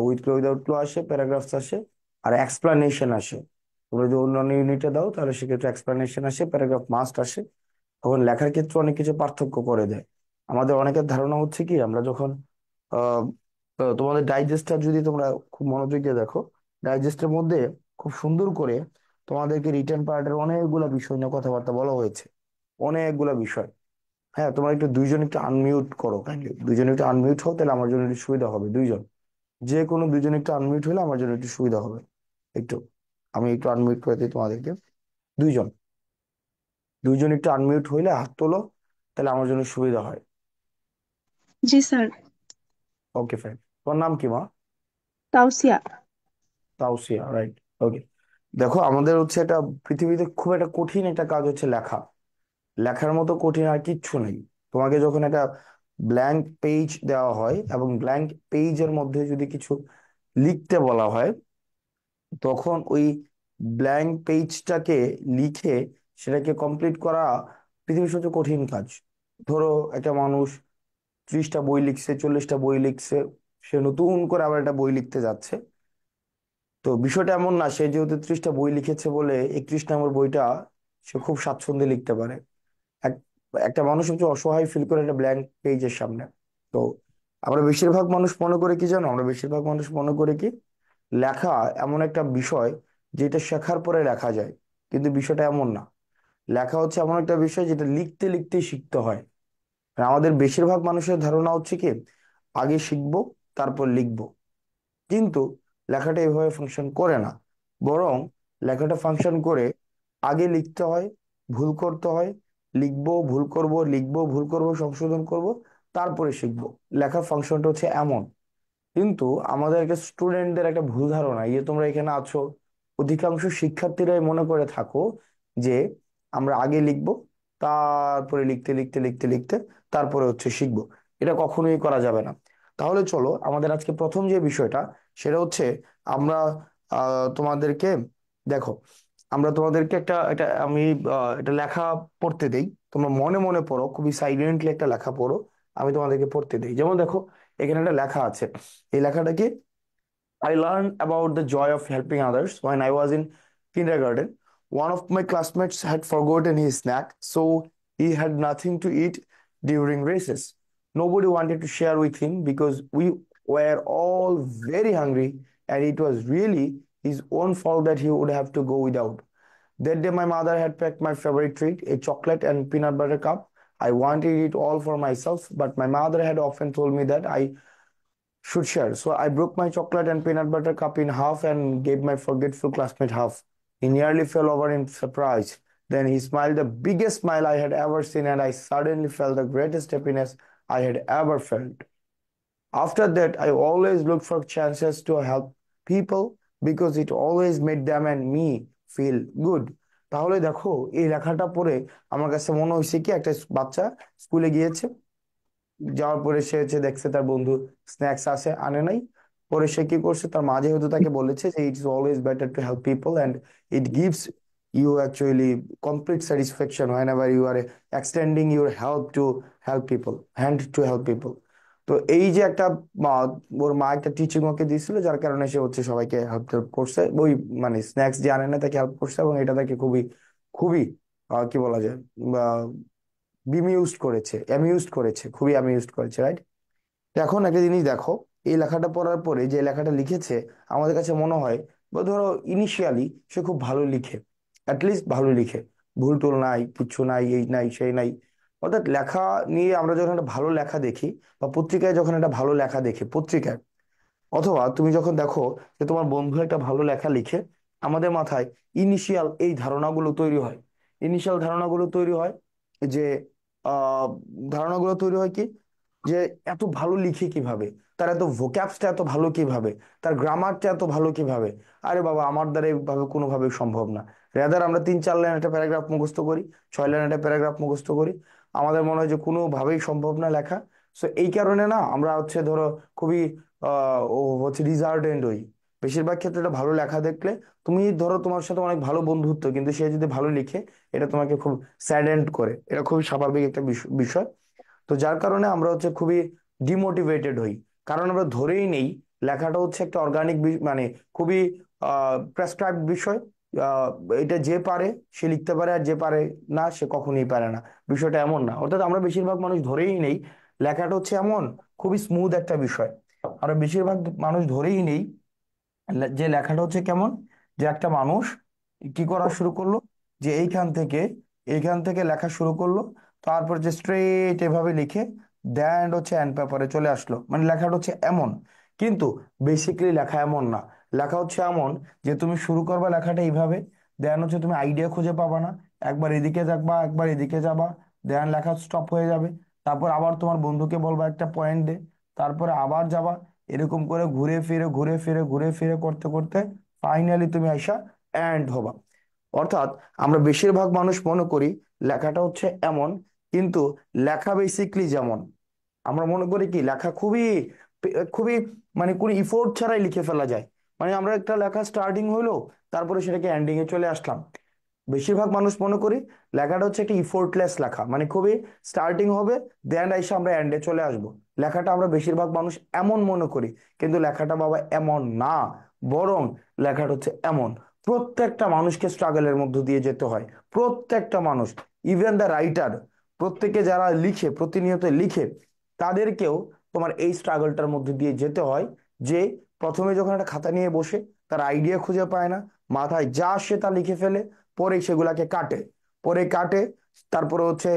With Chloe without ক্লো আসে, paragraphs আসে, আর explanation আসে। তোমরা যদি অন্যান্য ইউনিটে দাও তাহলে সেক্ষেত্রে এক্সপ্লানেশন আসে, প্যারাগ্রাফ মাস্ট আসে। তখন লেখার ক্ষেত্রে অনেক কিছু পার্থক্য করে দেয়। আমাদের অনেকের ধারণা হচ্ছে কি, আমরা যখন আহ তোমাদের ডাইজেস্টটা যদি তোমরা খুব মনোযোগ দিয়ে দেখো, ডাইজেস্টের মধ্যে খুব সুন্দর করে তোমাদেরকে রিটেন পার্টের অনেকগুলা বিষয় নিয়ে কথাবার্তা বলা হয়েছে, অনেকগুলা বিষয়। হ্যাঁ, তোমরা একটু দুইজন একটু আনমিউট করো, কাইন্ডলি দুইজন একটু আনমিউট হও, তাহলে আমার জন্য একটু সুবিধা হবে। দুইজন, যে কোনো দুইজন একটু আনমিউট হলে আমার জন্য একটু সুবিধা হবে। একটু, আমি একটু আনমিউট করে দিই তোমাদেরকে। দুইজন, দুইজন একটু আনমিউট হইলে হাত তোলো, তাহলে আমার জন্য সুবিধা হয়। জি স্যার। Okay fine. তোমার নাম কি মা? তাওসিয়া। তাওসিয়া, রাইট। ওকে। দেখো, আমাদের হচ্ছে এটা পৃথিবীতে খুব একটা কঠিন একটা কাজ হচ্ছে লেখা। লেখার মতো কঠিন আর কিচ্ছু নেই। তোমাকে যখন একটা ব্ল্যাঙ্ক পেজ দেওয়া হয় এবং ব্ল্যাঙ্ক পেজের মধ্যে যদি কিছু লিখতে বলা হয়, তখন ওই ব্ল্যাঙ্ক পেজটাকে লিখে সেটাকে কমপ্লিট করা পৃথিবীর সবচেয়ে কঠিন কাজ। ধরো একটা মানুষ 30টা বই লিখছে, 40টা বই লিখছে, সে নতুন করে আবার একটা বই লিখতে যাচ্ছে। তো বিষয়টা এমন না, সে যেহেতু 30টা বই লিখেছে বলে 31 নম্বর বইটা সে খুব স্বাচ্ছন্দ্যে লিখতে পারে। এক একটা মানুষ সবচেয়ে অসহায় ফিল করে একটা ব্ল্যাঙ্ক পেজের সামনে। তো আমরা বেশিরভাগ মানুষ মনে করে কি জানো, আমরা বেশিরভাগ মানুষ মনে করে কি, লেখা এমন একটা বিষয় যেটা শেখার পরে লেখা যায়। কিন্তু বিষয়টা এমন না। লেখা হচ্ছে এমন একটা বিষয় যেটা লিখতে লিখতে শিখতে হয়। আর আমাদের বেশিরভাগ মানুষের ধারণা হচ্ছে কি, আগে শিখবো তারপর লিখবো। কিন্তু লেখাটা এভাবে ফাংশন করে না। বরং লেখাটা ফাংশন করে, আগে লিখতে হয়, ভুল করতে হয়, লিখবো, ভুল করব, লিখবো, ভুল করব, সংশোধন করব, তারপরে শিখবো। লেখার ফাংশনটা হচ্ছে এমন। কিন্তু আমাদের একটা স্টুডেন্টদের একটা ভুল ধারণা, এই যে তোমরা এখানে আছো, অধিকাংশ শিক্ষার্থীরাই মনে করে থাকো যে আমরা আগে লিখবো, তারপরে লিখতে লিখতে লিখতে লিখতে তারপরে হচ্ছে শিখবো। এটা কখনোই করা যাবে না। তাহলে চলো, আমাদের আজকে প্রথম যে বিষয়টা, সেটা হচ্ছে আমরা তোমাদেরকে, দেখো, আমরা তোমাদেরকে একটা এটা আমি এটা লেখা পড়তে দেই। তোমরা মনে মনে পড়ো, খুবই সাইলেন্টলি একটা লেখা পড়ো। আমি তোমাদেরকে পড়তে দেই। যেমন দেখো, এখানে একটা লেখা আছে। এই লেখাটা কি? I learned about the joy of helping others when I was in kindergarten. One of my classmates had forgotten his snack, so he had nothing to eat during recess. Nobody wanted to share with him because we were all very hungry, and it was really his own fault that he would have to go without. That day, my mother had packed my favorite treat, a chocolate and peanut butter cup. I wanted it all for myself, but my mother had often told me that I should share. So I broke my chocolate and peanut butter cup in half and gave my forgetful classmate half. He nearly fell over in surprise. Then he smiled the biggest smile I had ever seen, and I suddenly felt the greatest happiness I had ever felt. After that, I always looked for chances to help people because it always made them and me feel good. তাহলে দেখো, এই লেখাটা পড়ে আমার কাছে মনে হয়েছে কি, একটা বাচ্চা স্কুলে গিয়েছে, যাওয়ার পরে সে হচ্ছে দেখছে তার বন্ধু স্ন্যাক্স আছে, আনে নাই। পরে সে কি করছে, তার মা যেহেতু তাকে বলেছে যে it is always better to help people and it gives you actually complete satisfaction whenever you are extending your help to help people, hand to help people. তো এই যে একটা মা- ওর মা একটা টিচিং ওকে দিয়েছিল, যার কারণে সে হচ্ছে সবাইকে হেল্প টেল্প করছে, ওই মানে স্ন্যাক্স যে আনে না তাকে হেল্প করছে, এবং এটা তাকে খুবই খুবই কি বলা যায়, বিমিউজড করেছে, অ্যামিউজড করেছে, খুবই অ্যামিউজড করেছে, রাইট? এখন একটা জিনিস দেখো, এই লেখাটা পড়ার পরে যে লেখাটা লিখেছে, আমাদের কাছে মনে হয়, বা ধরো ইনিশিয়ালি সে খুব ভালো লিখে, অ্যাটলিস্ট ভালো লিখে, ভুল টুল নাই, কিচ্ছু নাই, এই নাই সেই নাই। অর্থাৎ লেখা নিয়ে আমরা যখন একটা ভালো লেখা দেখি, বা পত্রিকায় যখন একটা ভালো লেখা দেখি পত্রিকায়, অথবা তুমি যখন দেখো যে তোমার বন্ধু একটা ভালো লেখা লিখে, আমাদের মাথায় ইনিশিয়াল এই ধারণাগুলো তৈরি হয়। ইনিশিয়াল ধারণাগুলো তৈরি হয় যে আহ ধারণাগুলো তৈরি হয় কি, যে এত ভালো লিখে কিভাবে, তার এত ভোক্যাবসটা এত ভালো কিভাবে, তার গ্রামারটা এত ভালো কিভাবে। আরে বাবা, আমার দ্বারা এইভাবে কোনোভাবে সম্ভব না। রেদার আমরা 3-4 লাইন একটা প্যারাগ্রাফ মুখস্থ করি, 6 লাইন একটা প্যারাগ্রাফ মুখস্থ করি, আমাদের মনে হয় যে কোনোভাবেই সম্ভব না লেখা। সো এই কারণে না আমরা হচ্ছে ধরো খুবই ও হচ্ছে রিজার্ভেন্ট হই। বেশিরভাগ ক্ষেত্রে এটা ভালো লেখা দেখলে, তুমি ধরো তোমার সাথে অনেক ভালো বন্ধুত্ব, কিন্তু সে যদি ভালো লিখে, এটা তোমাকে খুব স্যাডেন্ড করে, এটা খুবই স্বাভাবিক একটা বিষয়। তো যার কারণে আমরা হচ্ছে খুবই ডিমোটিভেটেড হই। কারণ আমরা ধরেই নেই লেখাটা হচ্ছে একটা অর্গানিক, মানে খুবই প্রেসক্রাইবড বিষয়। আহ, এটা যে পারে সে লিখতে পারে, আর যে পারে না সে কখনোই পারে না। বিষয়টা এমন না, অর্থাৎ আমরা বেশিরভাগ মানুষ ধরেই নেই লেখাটা হচ্ছে এমন খুবই স্মুথ একটা বিষয়। আমরা বেশিরভাগ মানুষ ধরেই নেই যে লেখাটা হচ্ছে কেমন, যে একটা মানুষ কি করা শুরু করলো, যে এইখান থেকে লেখা শুরু করলো, তারপর যে স্ট্রেট এভাবে লিখে দেন হচ্ছে এন্ড পেপারে চলে আসলো, মানে লেখাটা হচ্ছে এমন। কিন্তু বেসিক্যালি লেখা এমন না। লেখা হচ্ছে এমন যে তুমি শুরু করবা লেখাটা এইভাবে, দেন হচ্ছে তুমি আইডিয়া খুঁজে পাবা না, একবার এদিকে যাবা একবার এদিকে যাবা, দেন লেখা স্টপ হয়ে যাবে। তারপর আবার তোমার বন্ধুকে বলবা একটা পয়েন্ট দে, তারপরে আবার যাবা, এরকম করে ঘুরে ফিরে ঘুরে ফিরে ঘুরে ফিরে করতে করতে ফাইনালি তুমি আইসা এন্ড হবা। অর্থাৎ আমরা বেশিরভাগ মানুষ মনে করি লেখাটা হচ্ছে এমন, কিন্তু লেখা বেসিকলি যেমন আমরা মনে করি কি লেখা খুবই খুবই মানে কোনো ইফোর্ট ছাড়াই লিখে ফেলা যায়। মানে আমরা একটা লেখা স্টার্টিং হইলো, তারপরে সেটাকে এন্ডিং এ চলে আসলাম। বেশিরভাগ মানুষ মনে করি লেখাটা হচ্ছে একটা ইফোর্টলেস লেখা, মানে খুবই স্টার্টিং হবে, দেন এসে আমরা এন্ডে চলে আসব। লেখাটা আমরা বেশিরভাগ মানুষ এমন মনে করি, কিন্তু লেখাটা বাবা এমন না। বরং লেখাটা হচ্ছে এমন, প্রত্যেকটা মানুষকে স্ট্রাগলের মধ্য দিয়ে যেতে হয়। প্রত্যেকটা মানুষ, ইভেন দ্য রাইটার, প্রত্যেকে যারা লিখে প্রতিনিয়ত লিখে, তাদেরকেও তোমার এই স্ট্রাগলটার মধ্যে দিয়ে যেতে হয়। যে প্রথমে যখন একটা খাতা নিয়ে বসে তার আইডিয়া খুঁজে পায় না, মাথায় যা আসে তা লিখে ফেলে, পরে সেগুলাকে কাটে, পরে কাটে, তারপরে হচ্ছে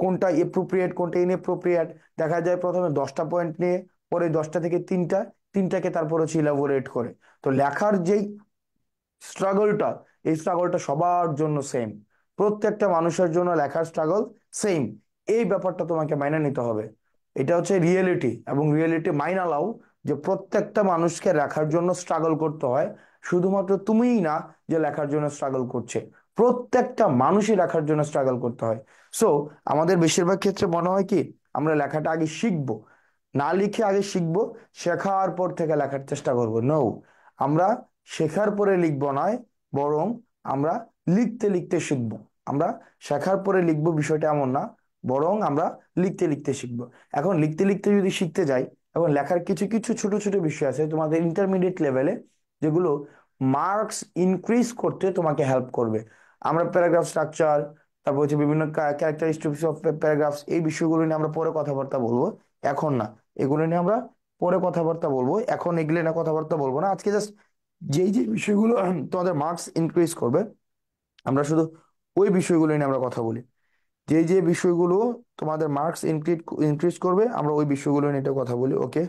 কোনটা এপ্রোপ্রিয়েট কোনটা ইনএপ্রোপ্রিয়েট দেখা যায়। প্রথমে 10টা পয়েন্ট নিয়ে, পরে 10টা থেকে তিনটা, তিনটাকে তারপর হচ্ছে ইলাবোরেট করে। তো লেখার যেই স্ট্রাগলটা, এই স্ট্রাগলটা সবার জন্য সেম। প্রত্যেকটা মানুষের জন্য লেখার স্ট্রাগল সেম। এই ব্যাপারটা তোমাকে মাইনে নিতে হবে। এটা হচ্ছে রিয়েলিটি, এবং রিয়েলিটি মাইনা লাও যে প্রত্যেকটা মানুষকে লেখার জন্য স্ট্রাগল করতে হয়। শুধুমাত্র তুমিই না যে লেখার জন্য স্ট্রাগল করছে, প্রত্যেকটা মানুষই লেখার জন্য স্ট্রাগল করতে হয়। সো আমাদের বেশিরভাগ ক্ষেত্রে মনে হয় কি আমরা লেখাটা আগে শিখবো, না লিখে আগে শিখবো, শেখার পর থেকে লেখার চেষ্টা করবো। নো, আমরা শেখার পরে লিখবো নয়, বরং আমরা লিখতে লিখতে শিখবো। আমরা শেখার পরে লিখবো বিষয়টা এমন না, বরং আমরা লিখতে লিখতে শিখবো। এখন লিখতে লিখতে যদি শিখতে যাই, এখন লেখার কিছু কিছু ছোট ছোট বিষয় আছে তোমাদের ইন্টারমিডিয়েট লেভেলে, যেগুলো মার্কস ইনক্রিজ করতে তোমাকে হেল্প করবে। আমরা প্যারাগ্রাফ স্ট্রাকচার, তারপর হচ্ছে বিভিন্ন ক্যারেক্টারিস্টিক্স অফ প্যারাগ্রাফস, এই বিষয়গুলো নিয়ে আমরা পরে কথাবার্তা বলবো, এখন না। এগুলো নিয়ে আমরা পরে কথাবার্তা বলবো, এখন এগুলো নিয়ে কথাবার্তা বলবো না। আজকে জাস্ট যেই যে বিষয়গুলো তোমাদের মার্কস ইনক্রিজ করবে, আমরা শুধু ওই বিষয়গুলো নিয়ে আমরা কথা বলি। যেই যে বিষয়গুলো তোমাদের মার্কস ইনক্রিজ করবে, আমরা ওই বিষয়গুলো নিয়ে এটা কথা বলি, ওকে?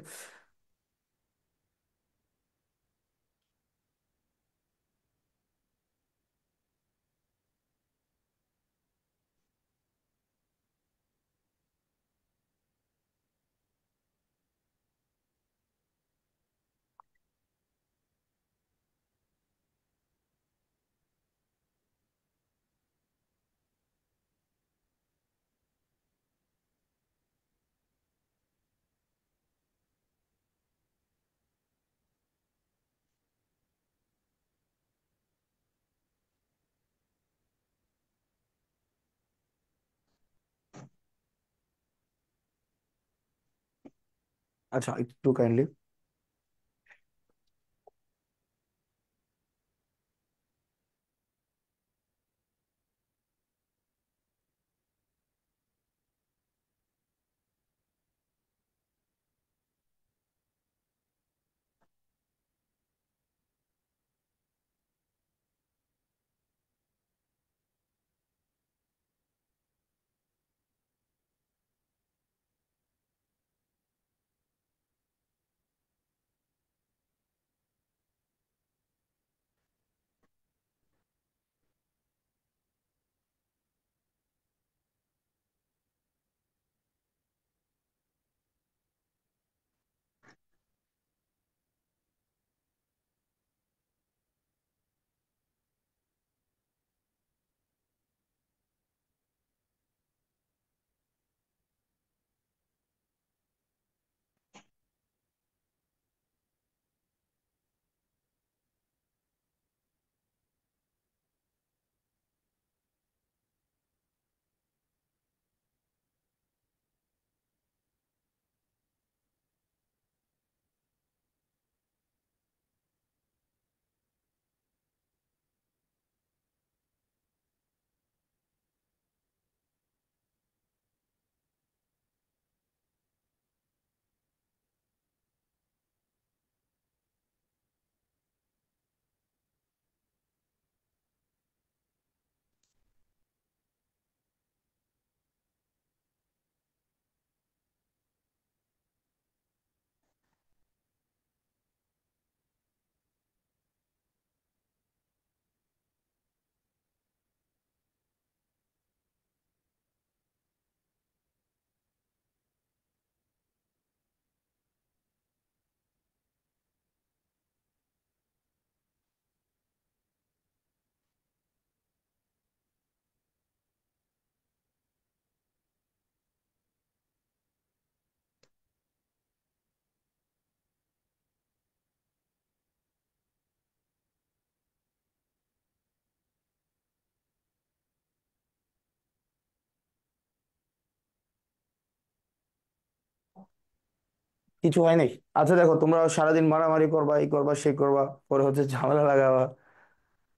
আচ্ছা, একটু কাইন্ডলি। কিছু হয় নাই। আচ্ছা দেখো, তোমরা সারাদিন মারামারি করবা, এই করবা সেই করবা, পরে হচ্ছে ঝামেলা লাগাবা।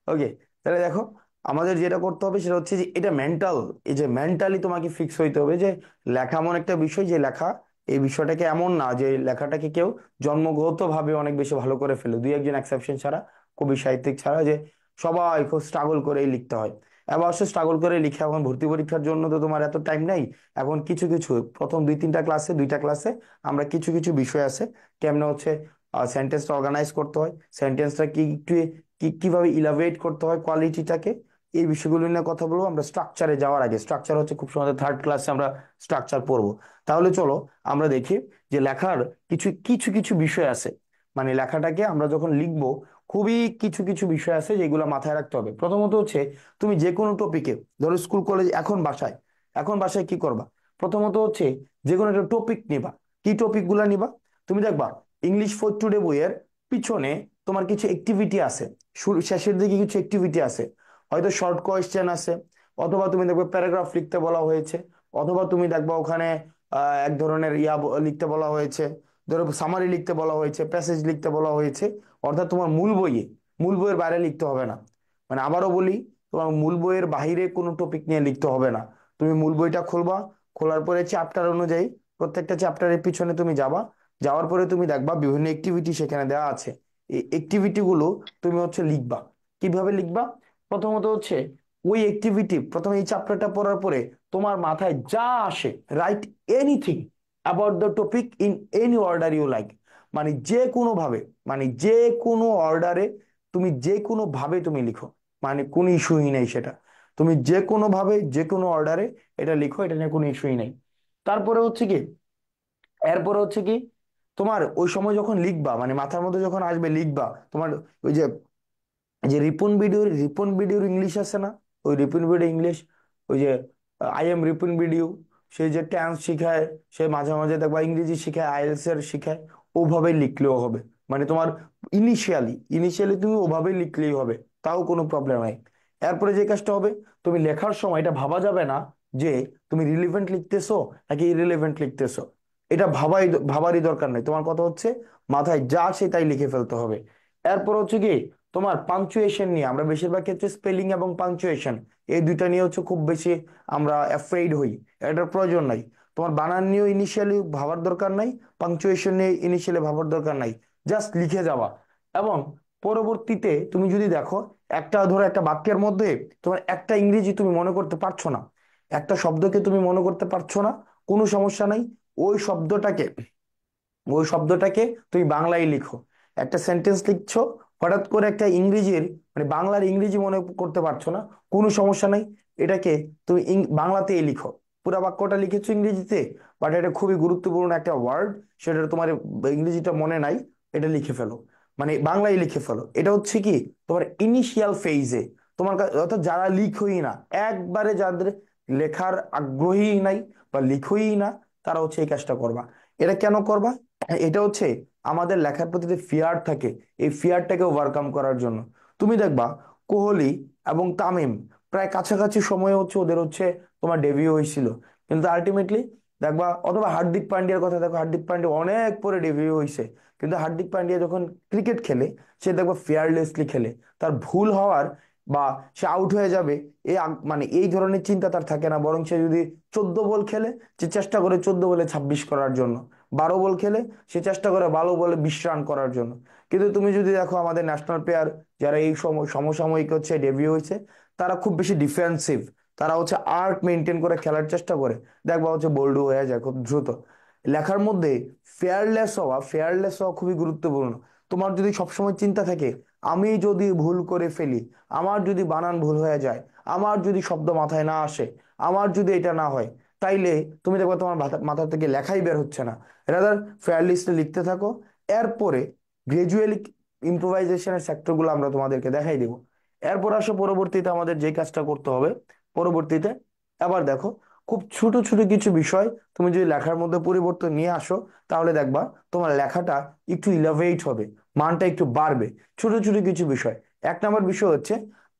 ওকে, তাহলে দেখো, আমাদের যেটা করতে হবে সেটা হচ্ছে যে এটা মেন্টাল, এই যে মেন্টালি তোমাকে ফিক্স হইতে হবে যে লেখা এমন একটা বিষয়, যে লেখা এই বিষয়টাকে এমন না যে লেখাটাকে কেউ জন্মগত ভাবে অনেক বেশি ভালো করে ফেলে, দুই একজন এক্সেপশন ছাড়া, কবি সাহিত্যিক ছাড়া, যে সবাই খুব স্ট্রাগল করেই লিখতে হয়। এবার অবশ্য স্ট্রাগল করে লিখে, এখন ভর্তি পরীক্ষার জন্য তো তোমার এত টাইম নেই। এখন কিছু কিছু প্রথম দুই তিনটা ক্লাসে, দুইটা ক্লাসে আমরা কিছু কিছু বিষয় আছে, কেমনে হচ্ছে সেন্টেন্সটা অর্গানাইজ করতে হয়, সেন্টেন্সটা কি একটু কিভাবে ইলাভেট করতে হয় কোয়ালিটিটাকে, এই বিষয়গুলো নিয়ে কথা বলবো আমরা স্ট্রাকচারে যাওয়ার আগে। স্ট্রাকচার হচ্ছে খুব সহজে থার্ড ক্লাসে আমরা স্ট্রাকচার পড়বো। তাহলে চলো আমরা দেখি যে লেখার কিছু কিছু কিছু বিষয় আছে, মানে লেখাটাকে আমরা যখন লিখবো, খুবই কিছু কিছু বিষয় আছে যেগুলো মাথায় রাখতে হবে। প্রথমত হচ্ছে, তুমি যে কোনো টপিকে, ধরো স্কুল কলেজ, এখন বাসায়, এখন বাসায় কি করবা? প্রথমত হচ্ছে যে কোনো একটা টপিক নিবা। কি টপিক গুলা নিবা? তুমি দেখবা ইংলিশ ফর টুডে বইয়ের পিছনে তোমার কিছু অ্যাক্টিভিটি আছে, শুরু শেষের দিকে কিছু অ্যাক্টিভিটি আছে, হয়তো শর্ট কোয়েশ্চেন আছে, অথবা তুমি দেখবে প্যারাগ্রাফ লিখতে বলা হয়েছে, অথবা তুমি দেখবা ওখানে এক ধরনের লিখতে বলা হয়েছে, ধরো সামারি লিখতে বলা হয়েছে, প্যাসেজ লিখতে বলা হয়েছে। অর্থাৎ তোমার মূল বইয়ে, মূল বইয়ের বাইরে লিখতে হবে না। মানে আবারও বলি, তোমার মূল বইয়ের বাইরে কোনো টপিক নিয়ে লিখতে হবে না। তুমি মূল বইটা খুলবা, খোলার পরে চ্যাপ্টার অনুযায়ী প্রত্যেকটা চ্যাপ্টারের পিছনে তুমি যাবা, যাওয়ার পরে তুমি দেখবা বিভিন্ন অ্যাক্টিভিটি সেখানে দেওয়া আছে। এই অ্যাক্টিভিটি গুলো তুমি হচ্ছে লিখবা। কিভাবে লিখবা? প্রথমত হচ্ছে ওই অ্যাক্টিভিটি, প্রথমে এই চ্যাপ্টারটা পড়ার পরে তোমার মাথায় যা আসে, write anything about the topic in any order you like. মানে যে কোনো ভাবে, মানে যে কোনো অর্ডারে, তুমি যে কোনো ভাবে তুমি লিখো, মানে কোনো ইস্যুই নেই সেটা। তুমি যে কোনো ভাবে, যে কোনো অর্ডারে এটা লিখো, এটা নিয়ে কোনো ইস্যুই নেই। তারপরে হচ্ছে কি, এরপরে হচ্ছে কি, তোমার ওই সময় যখন লিখবা, মানে মাথার মধ্যে যখন আসবে লিখবা, তোমার ওই যে, যে রিপন ভিডিওর ইংলিশ আছে না, ওই রিপন ভিডিও ইংলিশ, ওই যে আই এম রিপন ভিডিও, সে যে টেন্স শিখায়, সে মাঝে মাঝে দেখবা ইংরেজি শিখায়, আইএলটিএস এর শিখায়, ওভাবে লিখলেও হবে। মানে তোমার ইনিশিয়ালি তুমি ওভাবে লিখলেই হবে, তাও কোনো প্রবলেম নাই। এরপরে যে কাজটা হবে, তুমি লেখার সময় এটা ভাবা যাবে না যে তুমি রিলিভেন্ট লিখতেছো নাকি ইরিলেভেন্ট লিখতেছো। এটা ভাবারই দরকার নাই। তোমার কথা হচ্ছে মাথায় যা আছে তাই লিখে ফেলতে হবে। এরপর হচ্ছে কি, তোমার পাংচুয়েশন নিয়ে, আমরা বেশিরভাগ ক্ষেত্রে স্পেলিং এবং পাংচুয়েশন, এই দুইটা নিয়ে হচ্ছে খুব বেশি আমরা অ্যাফ্রেইড হই। এটার প্রয়োজন নাই। তোমার বানান নিয়েও ইনিশিয়ালি ভাবার দরকার নাই, পাংচুয়েশন নিয়ে ইনিশিয়ালি ভাবার দরকার নাই। জাস্ট লিখে যাওয়া। এবং পরবর্তীতে তুমি যদি দেখো, একটা ধরো একটা বাক্যের মধ্যে তোমার একটা ইংরেজি তুমি মনে করতে পারছো না, একটা শব্দকে তুমি মনে করতে পারছো না, কোনো সমস্যা নাই। ওই শব্দটাকে ওই শব্দটাকে তুমি বাংলায় লিখো। একটা সেন্টেন্স লিখছো, হঠাৎ করে একটা ইংরেজির, মানে বাংলার ইংরেজি মনে করতে পারছো না, কোনো সমস্যা নাই। এটাকে তুমি বাংলাতেই লিখো। পুরো বাক্যটা লিখেছো ইংরেজিতে, বাট এটা খুবই গুরুত্বপূর্ণ একটা ওয়ার্ড, সেটা তোমার ইংরেজিটা মনে নাই, এটা লিখে ফেলো, মানে বাংলায় লিখে ফেলো। এটা হচ্ছে কি, তোমার ইনিশিয়াল ফেজে, তোমার অর্থাৎ যারা লিখোই না, একবারে যাদের লেখার আগ্রহী নাই বা লিখোই না, তারা হচ্ছে এই কাজটা করবা। এটা কেন করবা? এটা হচ্ছে আমাদের লেখার প্রতি যে ফিয়ার থাকে, এই ফিয়ারটাকে ওভারকাম করার জন্য। তুমি দেখবা কোহলি এবং তামিম প্রায় কাছাকাছি সময়ে হচ্ছে ওদের হচ্ছে তোমার ডেবিউ হয়েছিল, কিন্তু আলটিমেটলি দেখবা, অথবা হার্দিক পান্ডিয়ার কথা দেখো, হার্দিক পান্ডিয়া অনেক পরে ডেবিউ হয়েছে, কিন্তু হার্দিক পান্ডিয়া যখন ক্রিকেট খেলে, সে দেখবা ফেয়ারলেসলি খেলে। তার ভুল হওয়ার বা সে আউট হয়ে যাবে, মানে এই ধরনের চিন্তা তার থাকে না, বরং সে যদি 14 বল খেলে, সে চেষ্টা করে 14 বলে 26 করার জন্য। 12 বল খেলে, সে চেষ্টা করে 12 বলে 20 রান করার জন্য। কিন্তু তুমি যদি দেখো আমাদের ন্যাশনাল প্লেয়ার যারা এই সমসাময়িক হচ্ছে ডেবিউ হয়েছে, তারা খুব বেশি ডিফেন্সিভ, তারা হচ্ছে আর্ট মেনটেন করে খেলার চেষ্টা করে, দেখবা হচ্ছে বোল্ড হয়ে যায় খুব দ্রুত। লেখার মধ্যে ফেয়ারলেস হওয়া খুবই গুরুত্বপূর্ণ। তোমার যদি সবসময় চিন্তা থাকে, আমি যদি ভুল করে ফেলি, আমার যদি বানান ভুল হয়ে যায়, আমার যদি শব্দ মাথায় না আসে, আমার যদি এটা না হয়, তাইলে তুমি দেখবে তোমার মাথা থেকে লেখাই বের হচ্ছে না। রাদার ফেয়ার লিস্টে লিখতে থাকো। এরপরে গ্রাজুয়ালি ইম্প্রোভাইজেশনের সেক্টরগুলো আমরা তোমাদেরকে দেখাই দেবো। এরপর আসো পরবর্তীতে আমাদের যে কাজটা করতে হবে, পরবর্তীতে আবার দেখো, খুব ছোট ছোট কিছু বিষয় তুমি যদি লেখার মধ্যে পরিবর্তন নিয়ে আসো, তাহলে দেখবা তোমার লেখাটা একটু ইলাভেট হবে, মানটা একটু বাড়বে। ছোট ছোট কিছু বিষয়। এক নম্বর বিষয় হচ্ছে,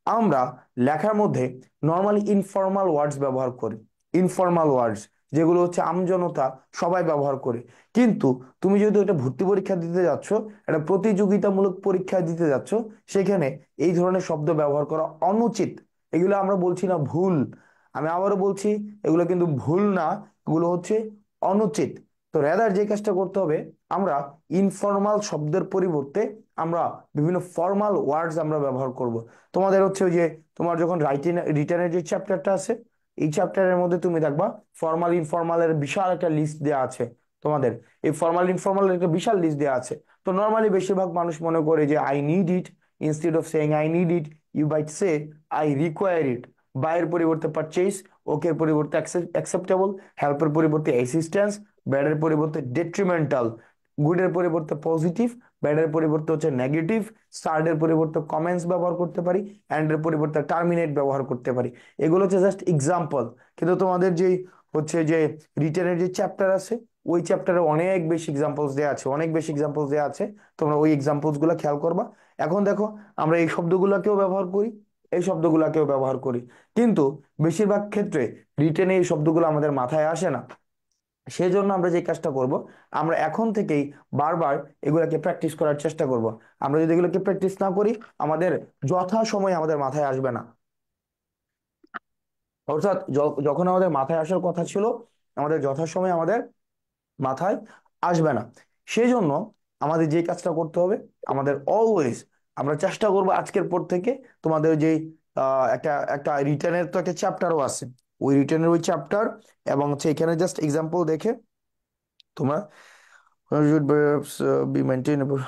আমরা লেখার মধ্যে নর্মালি ইনফর্মাল ওয়ার্ডস ব্যবহার করি। ইনফর্মাল ওয়ার্ডস, যেগুলো হচ্ছে আমজনতা সবাই ব্যবহার করে। কিন্তু তুমি যেহেতু একটা ভর্তি পরীক্ষা দিতে যাচ্ছ, একটা প্রতিযোগিতামূলক পরীক্ষা দিতে যাচ্ছ, সেখানে এই ধরনের শব্দ ব্যবহার করা অনুচিত। এগুলো আমরা বলছি না ভুল, আমি আবারও বলছি, এগুলো কিন্তু ভুল না, এগুলো হচ্ছে অনুচিত। তো রেদার যে কাজটা করতে হবে, আমরা ইনফর্মাল শব্দের পরিবর্তে আমরা বিভিন্ন ফর্মাল ওয়ার্ডস আমরা ব্যবহার করব। তোমাদের হচ্ছে ওই যে তোমার যখন রাইটিং রিটার্নের যে চ্যাপ্টারটা আছে, এই চ্যাপ্টারের মধ্যে তুমি দেখবা ফর্মাল ইনফর্মালের বিশাল একটা লিস্ট দেওয়া আছে তোমাদের। এই ফর্মাল ইনফর্মালের একটা বিশাল লিস্ট দেওয়া আছে। তো নর্মালি বেশিরভাগ মানুষ মনে করে যে I need it, instead of saying I need it you might say I require it. বায়ের পরিবর্তে পারচেজ, ওকের পরিবর্তে অ্যাকসেপ্টেবল, হেল্পের পরিবর্তে অ্যাসিস্ট্যান্স, ব্যাডের পরিবর্তে ডেট্রিমেন্টাল, গুডের পরিবর্তে পজিটিভ, ব্যাডের পরিবর্তে হচ্ছে নেগেটিভ, স্টার্টের পরিবর্তে কমেন্টস ব্যবহার করতে পারি, অ্যান্ডের পরিবর্তে টার্মিনেট ব্যবহার করতে পারি। এগুলো হচ্ছে জাস্ট এক্সাম্পল। কিন্তু তোমাদের যেই হচ্ছে যে রিটেনের যে চ্যাপ্টার আছে, ওই চ্যাপ্টারে অনেক বেশি এক্সাম্পলস দেওয়া আছে, অনেক বেশি এক্সাম্পলস দেওয়া আছে। তোমরা ওই এক্সাম্পলস গুলো খেয়াল করবা। এখন দেখো, আমরা এই শব্দগুলোকেও ব্যবহার করি, এই শব্দগুলোকেও ব্যবহার করি, কিন্তু বেশিরভাগ ক্ষেত্রে রিটেনে এই শব্দগুলো আমাদের মাথায় আসে না। সেই জন্য আমরা যে কাজটা করব, আমরা এখন থেকেই বারবার এগুলাকে প্র্যাকটিস করার চেষ্টা করব। আমরা যদি এগুলোকে প্র্যাকটিস না করি, আমাদের যথাসময়ে আমাদের মাথায় আসবে না। অর্থাৎ যখন আমাদের মাথায় আসার কথা ছিল, আমাদের যথাসময়ে আমাদের মাথায় আসবে না। সেই জন্য আমাদের যে কাজটা করতে হবে, আমাদের অলওয়েজ আমরা চেষ্টা করব আজকের পর থেকে তোমাদের যে একটা একটা রিটেনের তো একটা চ্যাপ্টারও আছে, ওই রিটেনের ওই চ্যাপ্টার এবং হচ্ছে এখানে জাস্ট এক্সাম্পল দেখে তোমরা should perhaps be maintainable.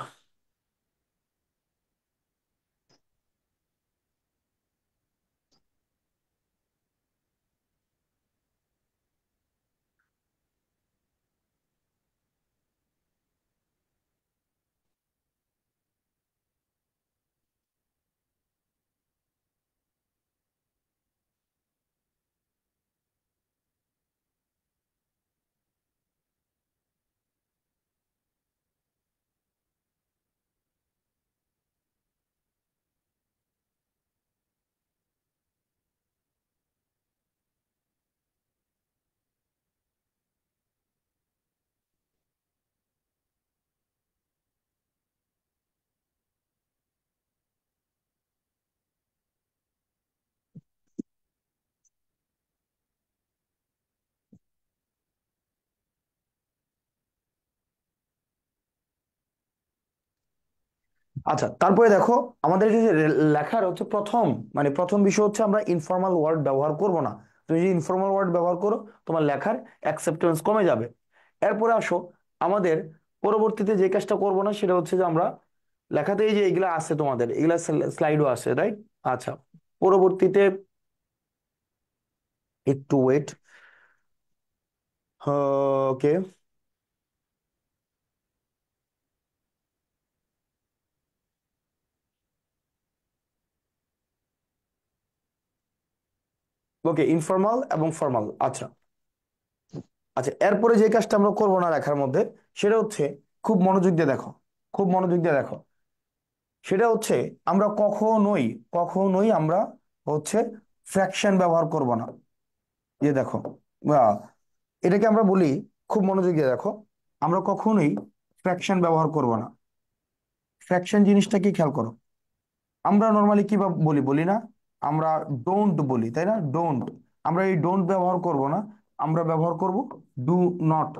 আচ্ছা, তারপরে দেখো, আমাদের যে লেখার হচ্ছে প্রথম, মানে প্রথম বিষয় হচ্ছে আমরা ইনফর্মাল ওয়ার্ড ব্যবহার করব না। তুমি যদি ইনফর্মাল ওয়ার্ড ব্যবহার করো, তোমার লেখার অ্যাকসেপ্টেন্স কমে যাবে। এরপরে আসো, আমাদের পরবর্তীতে যে কাজটা করব না, সেটা হচ্ছে যে আমরা লেখাতে এই যে এগুলা আছে, তোমাদের এগুলা স্লাইডও আছে, রাইট? আচ্ছা, পরবর্তীতে একটু ওয়েট। ওকে, ওকে, ইনফর্মাল এবং ফর্মাল। আচ্ছা, আচ্ছা, এরপরে যে কাজটা আমরা করবো না লেখার মধ্যে, সেটা হচ্ছে, খুব মনোযোগ দিয়ে দেখো, খুব মনোযোগ দিয়ে দেখো, সেটা হচ্ছে আমরা কখনোই, কখনোই আমরা হচ্ছে ফ্র্যাকশন ব্যবহার করব না। যে দেখো, আহ, এটাকে আমরা বলি, খুব মনোযোগ দিয়ে দেখো, আমরা কখনোই ফ্র্যাকশন ব্যবহার করব না। ফ্র্যাকশন জিনিসটা কি খেয়াল করো, আমরা নর্মালি কি বলি, বলি না, আমরা ডোন্ট বলি, তাই না? ডোন্ট। আমরা এই ডোন্ট ব্যবহার করব না, আমরা ব্যবহার করব ডু নট।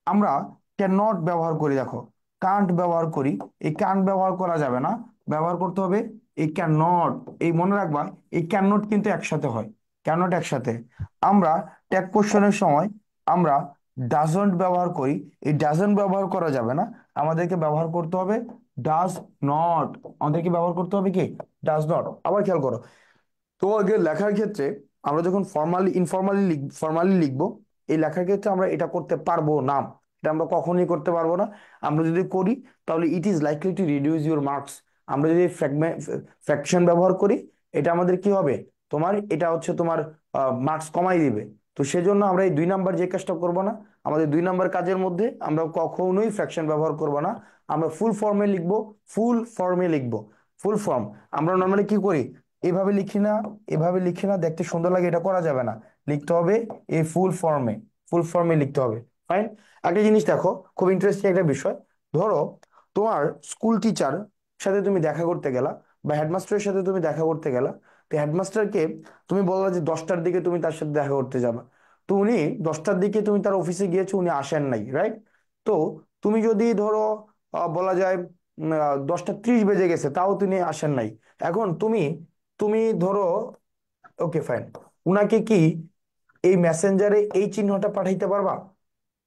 আমরা ক্যান নট ব্যবহার করি, দেখো, কান্ট ব্যবহার করি, এই কান্ট ব্যবহার করা যাবে না, ব্যবহার করতে হবে এই ক্যান নট। এই মনে রাখবা, এই ক্যান নট কিন্তু একসাথে হয়, ক্যান নট একসাথে। আমরা ট্যাগ কোশ্চেনের সময় আমরা ডাজন্ট ব্যবহার করি, এই ডাজন্ট ব্যবহার করা যাবে না, আমাদেরকে ব্যবহার করতে হবে ডাজ নট। আমাদেরকে ব্যবহার করতে হবে কি, ডাজ নট। আবার খেয়াল করো, তোমাকে লেখার ক্ষেত্রে আমরা যখন ফর্মালি ইনফর্মালি ফর্মালি লিখবো, এই লেখার ক্ষেত্রে আমরা এটা করতে পারবো না, এটা আমরা কখনোই করতে পারবো না। আমরা যদি করি, তাহলে it is likely to reduce your marks. আমরা যদি ফ্র্যাকশন ব্যবহার করি, এটা আমাদের কি হবে, তোমার এটা হচ্ছে তোমার মার্কস কমাই দিবে। তো সেজন্য আমরা এই 2 নাম্বার যে কাজটা করব না, আমাদের 2 নাম্বার কাজের মধ্যে আমরা কখনোই ফ্র্যাকশন ব্যবহার করব না। আমরা ফুল ফর্মে লিখবো, ফুল ফর্মে লিখবো, ফুল ফর্ম। আমরা নর্মালি কি করি, এভাবে লিখি না, এভাবে লিখি না, দেখতে সুন্দর লাগে, এটা করা যাবে না, লিখতে হবে এই ফুল ফর্মে, ফুল ফর্মে লিখতে হবে। ফাইন। একটা জিনিস দেখো, খুব ইন্টারেস্টিং একটা বিষয়। ধরো তোমার স্কুল টিচার সাথে তুমি দেখা করতে গেলা, বা হেডমাস্টারের সাথে তুমি দেখা করতে গেলা। তো হেডমাস্টারকে তুমি বললা যে 10টার দিকে তুমি তার সাথে দেখা করতে যাবা। তো উনি 10টার দিকে তুমি তার অফিসে গিয়েছো, উনি আসেন নাই, রাইট? তো তুমি যদি ধরো বলা যায় 10টা 30 বেজে গেছে, তাও তিনি আসেন নাই। এখন তুমি তুমি ধরো, ওকে ফাইন, উনাকে কি এই মেসেঞ্জারে এই চিহ্নটা পাঠাইতে পারবা?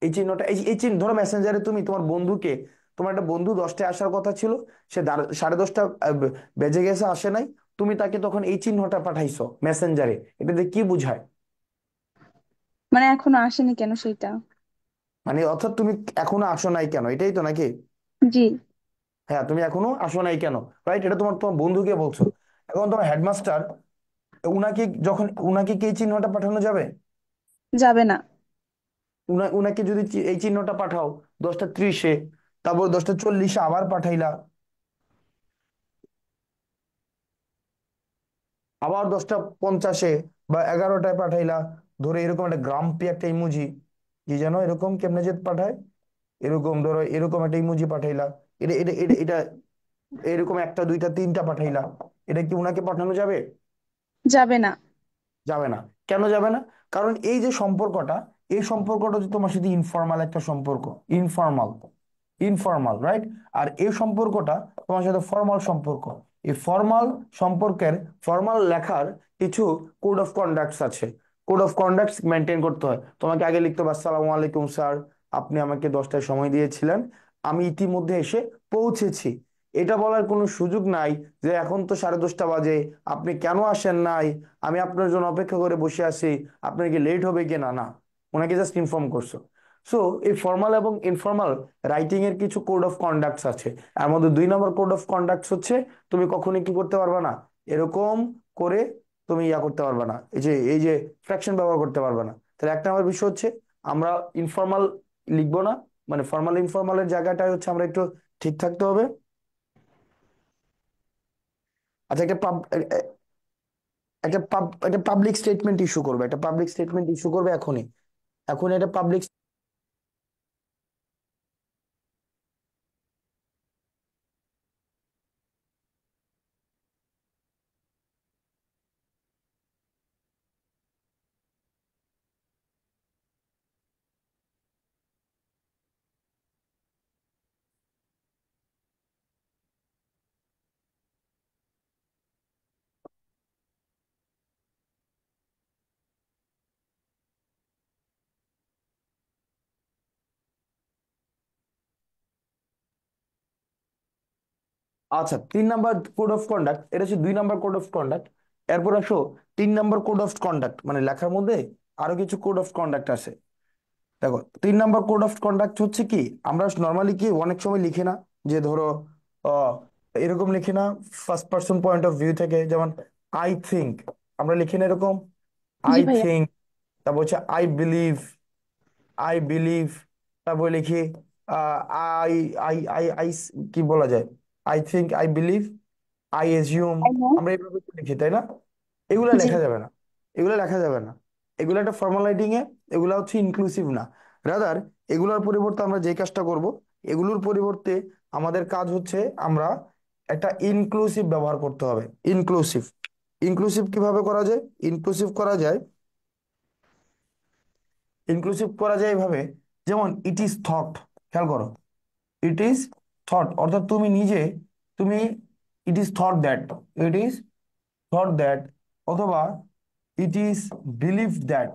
এই চিহ্নটা, এই চিহ্ন ধরো মেসেঞ্জারে তুমি তোমার বন্ধুকে, তোমার একটা বন্ধু 10টায় আসার কথা ছিল, সে 10:30 বেজে গেছে, আসে নাই। তুমি তাকে তখন এই চিহ্নটা পাঠাইছো মেসেঞ্জারে, এটা দিয়ে কি বুঝায়? মানে এখনো আসেনি কেন সেটা? মানে অর্থাৎ তুমি এখনো আসো নাই কেন, এটাই তো নাকি? জি। হ্যাঁ, তুমি এখনো আসো নাই কেন, রাইট? এটা তোমার তোমার বন্ধুকে বলছো। এখন তোমার হেডমাস্টার, উনাকে কি এই চিহ্নটা পাঠানো যাবে? যাবে না। উনাকে যদি এই চিহ্নটা পাঠাও 10টা 30-এ, তারপর 10টা 40-এ আবার পাঠাইলা, আবার 10টা 50-এ বা 11টায় পাঠাইলা, ধরো এরকম একটা গ্রাম্পি একটা ইমোজি, কি যেন এরকম কেমনে যে পাঠায়, এরকম ধরো এরকম একটা ইমোজি পাঠাইলা, এটা এটা এটা এটা এরকম 1টা 2টা 3টা পাঠাইলা, এটা কি উনাকে পাঠানো যাবে? যাবে না। যাবে না। কেন যাবে না? কারণ এই যে সম্পর্কটা, এই সম্পর্কটা যে তোমার সাথে ইনফর্মাল একটা সম্পর্ক, ইনফর্মাল, ইনফর্মাল, রাইট? আর এই সম্পর্কটা তোমার সাথে ফর্মাল সম্পর্ক। এই ফর্মাল সম্পর্কের, ফর্মাল লেখার কিছু কোড অফ কন্ডাক্টস আছে। কোড অফ কন্ডাক্টস মেনটেন করতে হয়। তোমাকে আগে লিখতে হবে, আসসালামু আলাইকুম স্যার, আপনি আমাকে 10টায় সময় দিয়েছিলেন, আমি ইতিমধ্যে এসে পৌঁছেছি। এটা বলার কোনো সুযোগ নাই যে এখন তো 10:30 বাজে, আপনি কেন আসেন নাই, আমি আপনার জন্য অপেক্ষা করে বসে আছি, আপনার কি লেট হবে কি না। না, ওনাকে জাস্ট ইনফর্ম করছো। সো এই ফর্মাল এবং ইনফর্মাল রাইটিং এর কিছু কোড অফ কন্ডাক্টস আছে। এর মধ্যে 2 নম্বর কোড অফ কন্ডাক্টস হচ্ছে, তুমি কখনোই কি করতে পারবে না, এরকম করে তুমি ইয়া করতে পারবে না, এই যে ফ্র্যাকশন ব্যবহার করতে পারবে না। তাহলে 1 নম্বর বিষয় হচ্ছে, আমরা ইনফর্মাল লিখবো না, মানে ফর্মাল ইনফর্মালের জায়গাটাই হচ্ছে আমরা একটু ঠিক থাকতে হবে। আচ্ছা, একটা পাবলিক স্টেটমেন্ট ইস্যু করবে, একটা পাবলিক স্টেটমেন্ট ইস্যু করবে এখনই, এখন এটা পাবলিক। আচ্ছা, 3 নম্বর কোড অফ কন্ডাক্ট, এটা হচ্ছে 2 নম্বর কোড অফ কন্ডাক্ট। এরপর আসো 3 নম্বর কোড অফ কন্ডাক্ট, মানে লেখার মধ্যে আরো কিছু কোড অফ কন্ডাক্ট আছে। দেখো, 3 নম্বর কোড অফ কন্ডাক্ট হচ্ছে কি, আমরা নর্মালি কি অনেক সময় লিখি না, যে ধরো আহ, এরকম লিখি না, first person point of view থেকে, যেমন আই থিঙ্ক, আমরা লিখি না এরকম, জি আই ভাইয়া। থিঙ্ক। তারপর হচ্ছে আই বিলিভ, আই বিলিভ। তারপর লিখি আই আই আই আই কি বলা যায়, I think, I believe, I assume. তাই না? আমরা এইভাবে তো লিখি, তাই না? এগুলা জি। লেখা যাবে না, এগুলা লেখা যাবে না। এগুলো একটা ফর্মাল রাইটিং এ, এগুলা হচ্ছে ইনক্লুসিভ না। রাদার এগুলোর পরিবর্তে আমরা যে কাজটা করব, এগুলোর পরিবর্তে আমাদের কাজ হচ্ছে, আমরা একটা ইনক্লুসিভ ব্যবহার করতে হবে। ইনক্লুসিভ, ইনক্লুসিভ কিভাবে করা যায়? ইনক্লুসিভ করা যায়, ইনক্লুসিভ করা যায় এভাবে, যেমন ইট ইজ থট। খেয়াল করো, ইট ইজ থট, অর্থাৎ তুমি নিজে, তুমি, it is thought that, it is thought that, অথবা it is believe that,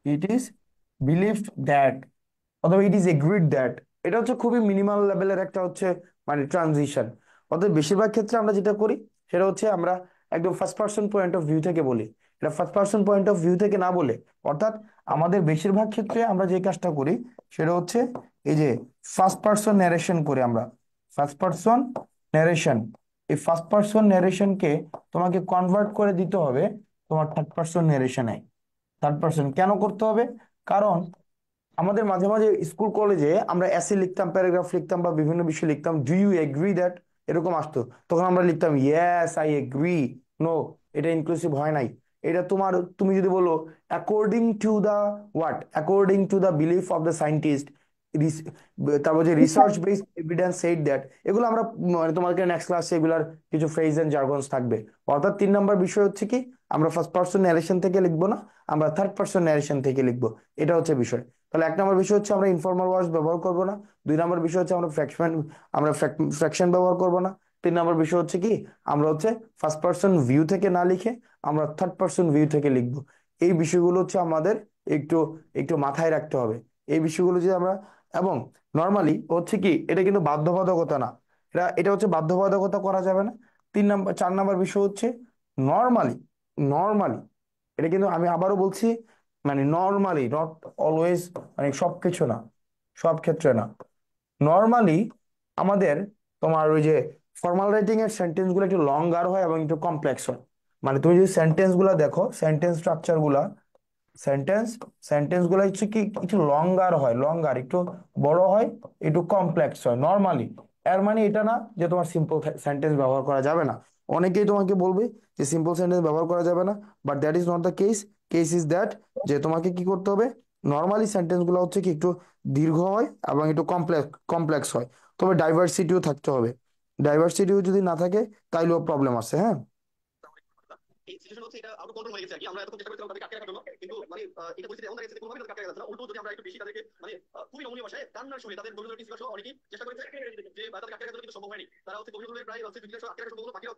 it is believed that, অথবা ইট ইজ এগ্রিড দ্যাট। এটা হচ্ছে খুবই মিনিমাল লেভেলের একটা হচ্ছে মানে ট্রানজিশন। অর্থাৎ বেশিরভাগ ক্ষেত্রে আমরা যেটা করি, সেটা হচ্ছে আমরা একদম first person point of view থেকে বলি। এটা first person point of view থেকে না বলে, অর্থাৎ আমাদের বেশিরভাগ ক্ষেত্রে আমরা যে কাজটা করি, সেটা হচ্ছে এই যে ফার্স্ট পার্সন ন্যারেশন করে আমরা, ফার্স্ট পার্সন ন্যারেশন, এই ফার্স্ট পার্সন ন্যারেশনকে তোমাকে কনভার্ট করে দিতে হবে তোমার থার্ড পার্সন ন্যারেশনে। থার্ড পার্সন কেন করতে হবে? কারণ আমাদের মাঝে মাঝে স্কুল কলেজে আমরা এসে লিখতাম, প্যারাগ্রাফ লিখতাম, বা বিভিন্ন বিষয় লিখতাম, ডু ইউ এগ্রি দ্যাট, এরকম আসতো, তখন আমরা লিখতাম ইয়েস আই এগ্রি। নো, এটা ইনক্লুসিভ হয় নাই। এটা তোমার, তুমি যদি বলো according to the what, according to the belief of the scientist, তারপর যে research based evidence said that, এগুলো আমরা মানে তোমাকে নেক্সট ক্লাসে এগুলার কিছু ফ্রেজ এন্ড জার্গনস থাকবে। অর্থাৎ 3 নম্বর বিষয় হচ্ছে কি, আমরা ফার্স্ট পার্সন ন্যারেশন থেকে লিখবো না, আমরা থার্ড পার্সন ন্যারেশন থেকে লিখবো। এটা হচ্ছে বিষয়। তাহলে 1 নম্বর বিষয় হচ্ছে আমরা ইনফর্মাল ওয়ার্ডস ব্যবহার করব না। 2 নম্বর বিষয় হচ্ছে আমরা ফ্র্যাকশন ব্যবহার করব না। 3 নম্বর বিষয় হচ্ছে কি, আমরা হচ্ছে ফার্স্ট পার্সন ভিউ থেকে না লিখে আমরা থার্ড পার্সন ভিউ থেকে লিখবো। এই বিষয়গুলো হচ্ছে আমাদের একটু একটু মাথায় রাখতে হবে। এই বিষয়গুলো যে আমরা, এবং নর্মালি হচ্ছে কি, এটা কিন্তু বাধ্যবাধকতা না, এটা এটা হচ্ছে বাধ্যবাধকতা করা যাবে না। 4 নম্বর বিষয় হচ্ছে নর্মালি, নর্মালি, এটা কিন্তু আমি আবারও বলছি, মানে নর্মালি, নট অলওয়েজ, মানে সবকিছু না, সব ক্ষেত্রে না, নর্মালি আমাদের তোমার ওই যে ফর্মাল রাইটিং এর সেন্টেন্স গুলো একটু লঙ্গার হয় এবং একটু কমপ্লেক্স হয়। মানে তুমি যদি সেন্টেন্স গুলা দেখো, সেন্টেন্স স্ট্রাকচার গুলা, সেন্টেন্স সেন্টেন্স গুলো হচ্ছে কি একটু লঙ্গার হয়, লঙ্গার একটু বড় হয়, একটু কমপ্লেক্স হয় নর্মালি। এর মানে এটা না যে তোমার সিম্পল সেন্টেন্স ব্যবহার করা যাবে না। অনেকেই তোমাকে বলবে যে সিম্পল সেন্টেন্স ব্যবহার করা যাবে না, but that is not the case. Case is that যে তোমাকে কি করতে হবে, নর্মালি সেন্টেন্স গুলো হচ্ছে কি একটু দীর্ঘ হয় এবং একটু কমপ্লেক্স হয়। তবে ডাইভার্সিটিও থাকতে হবে। ডাইভার্সিটিও যদি না থাকে তাইলেও প্রবলেম আছে, হ্যাঁ। এই সিচুয়েশন হচ্ছে এটা আউট অফ কন্ট্রোল হয়ে গেছে আর কি। আমরা এতক্ষণ চেষ্টা করেছিলাম তাদেরকে আটকে রাখার জন্য, কিন্তু মানে এটা পরিস্থিতি এমন দাঁড়িয়েছে যে কোনোভাবে তাদেরকে আটকে রাখা যাচ্ছে না। উল্টো যদি আমরা একটু বেশি তাদেরকে মানে খুবই নমনীয় ভাষায় কান্নার সুরে তাদের গভীর কিছু সহ অনেকেই চেষ্টা করেছে যে তাদেরকে আটকে রাখার জন্য, কিন্তু সম্ভব হয়নি। তারা হচ্ছে গভীর প্রায় হচ্ছে 2 আটকে রাখা সম্ভব হলো। বাকিরা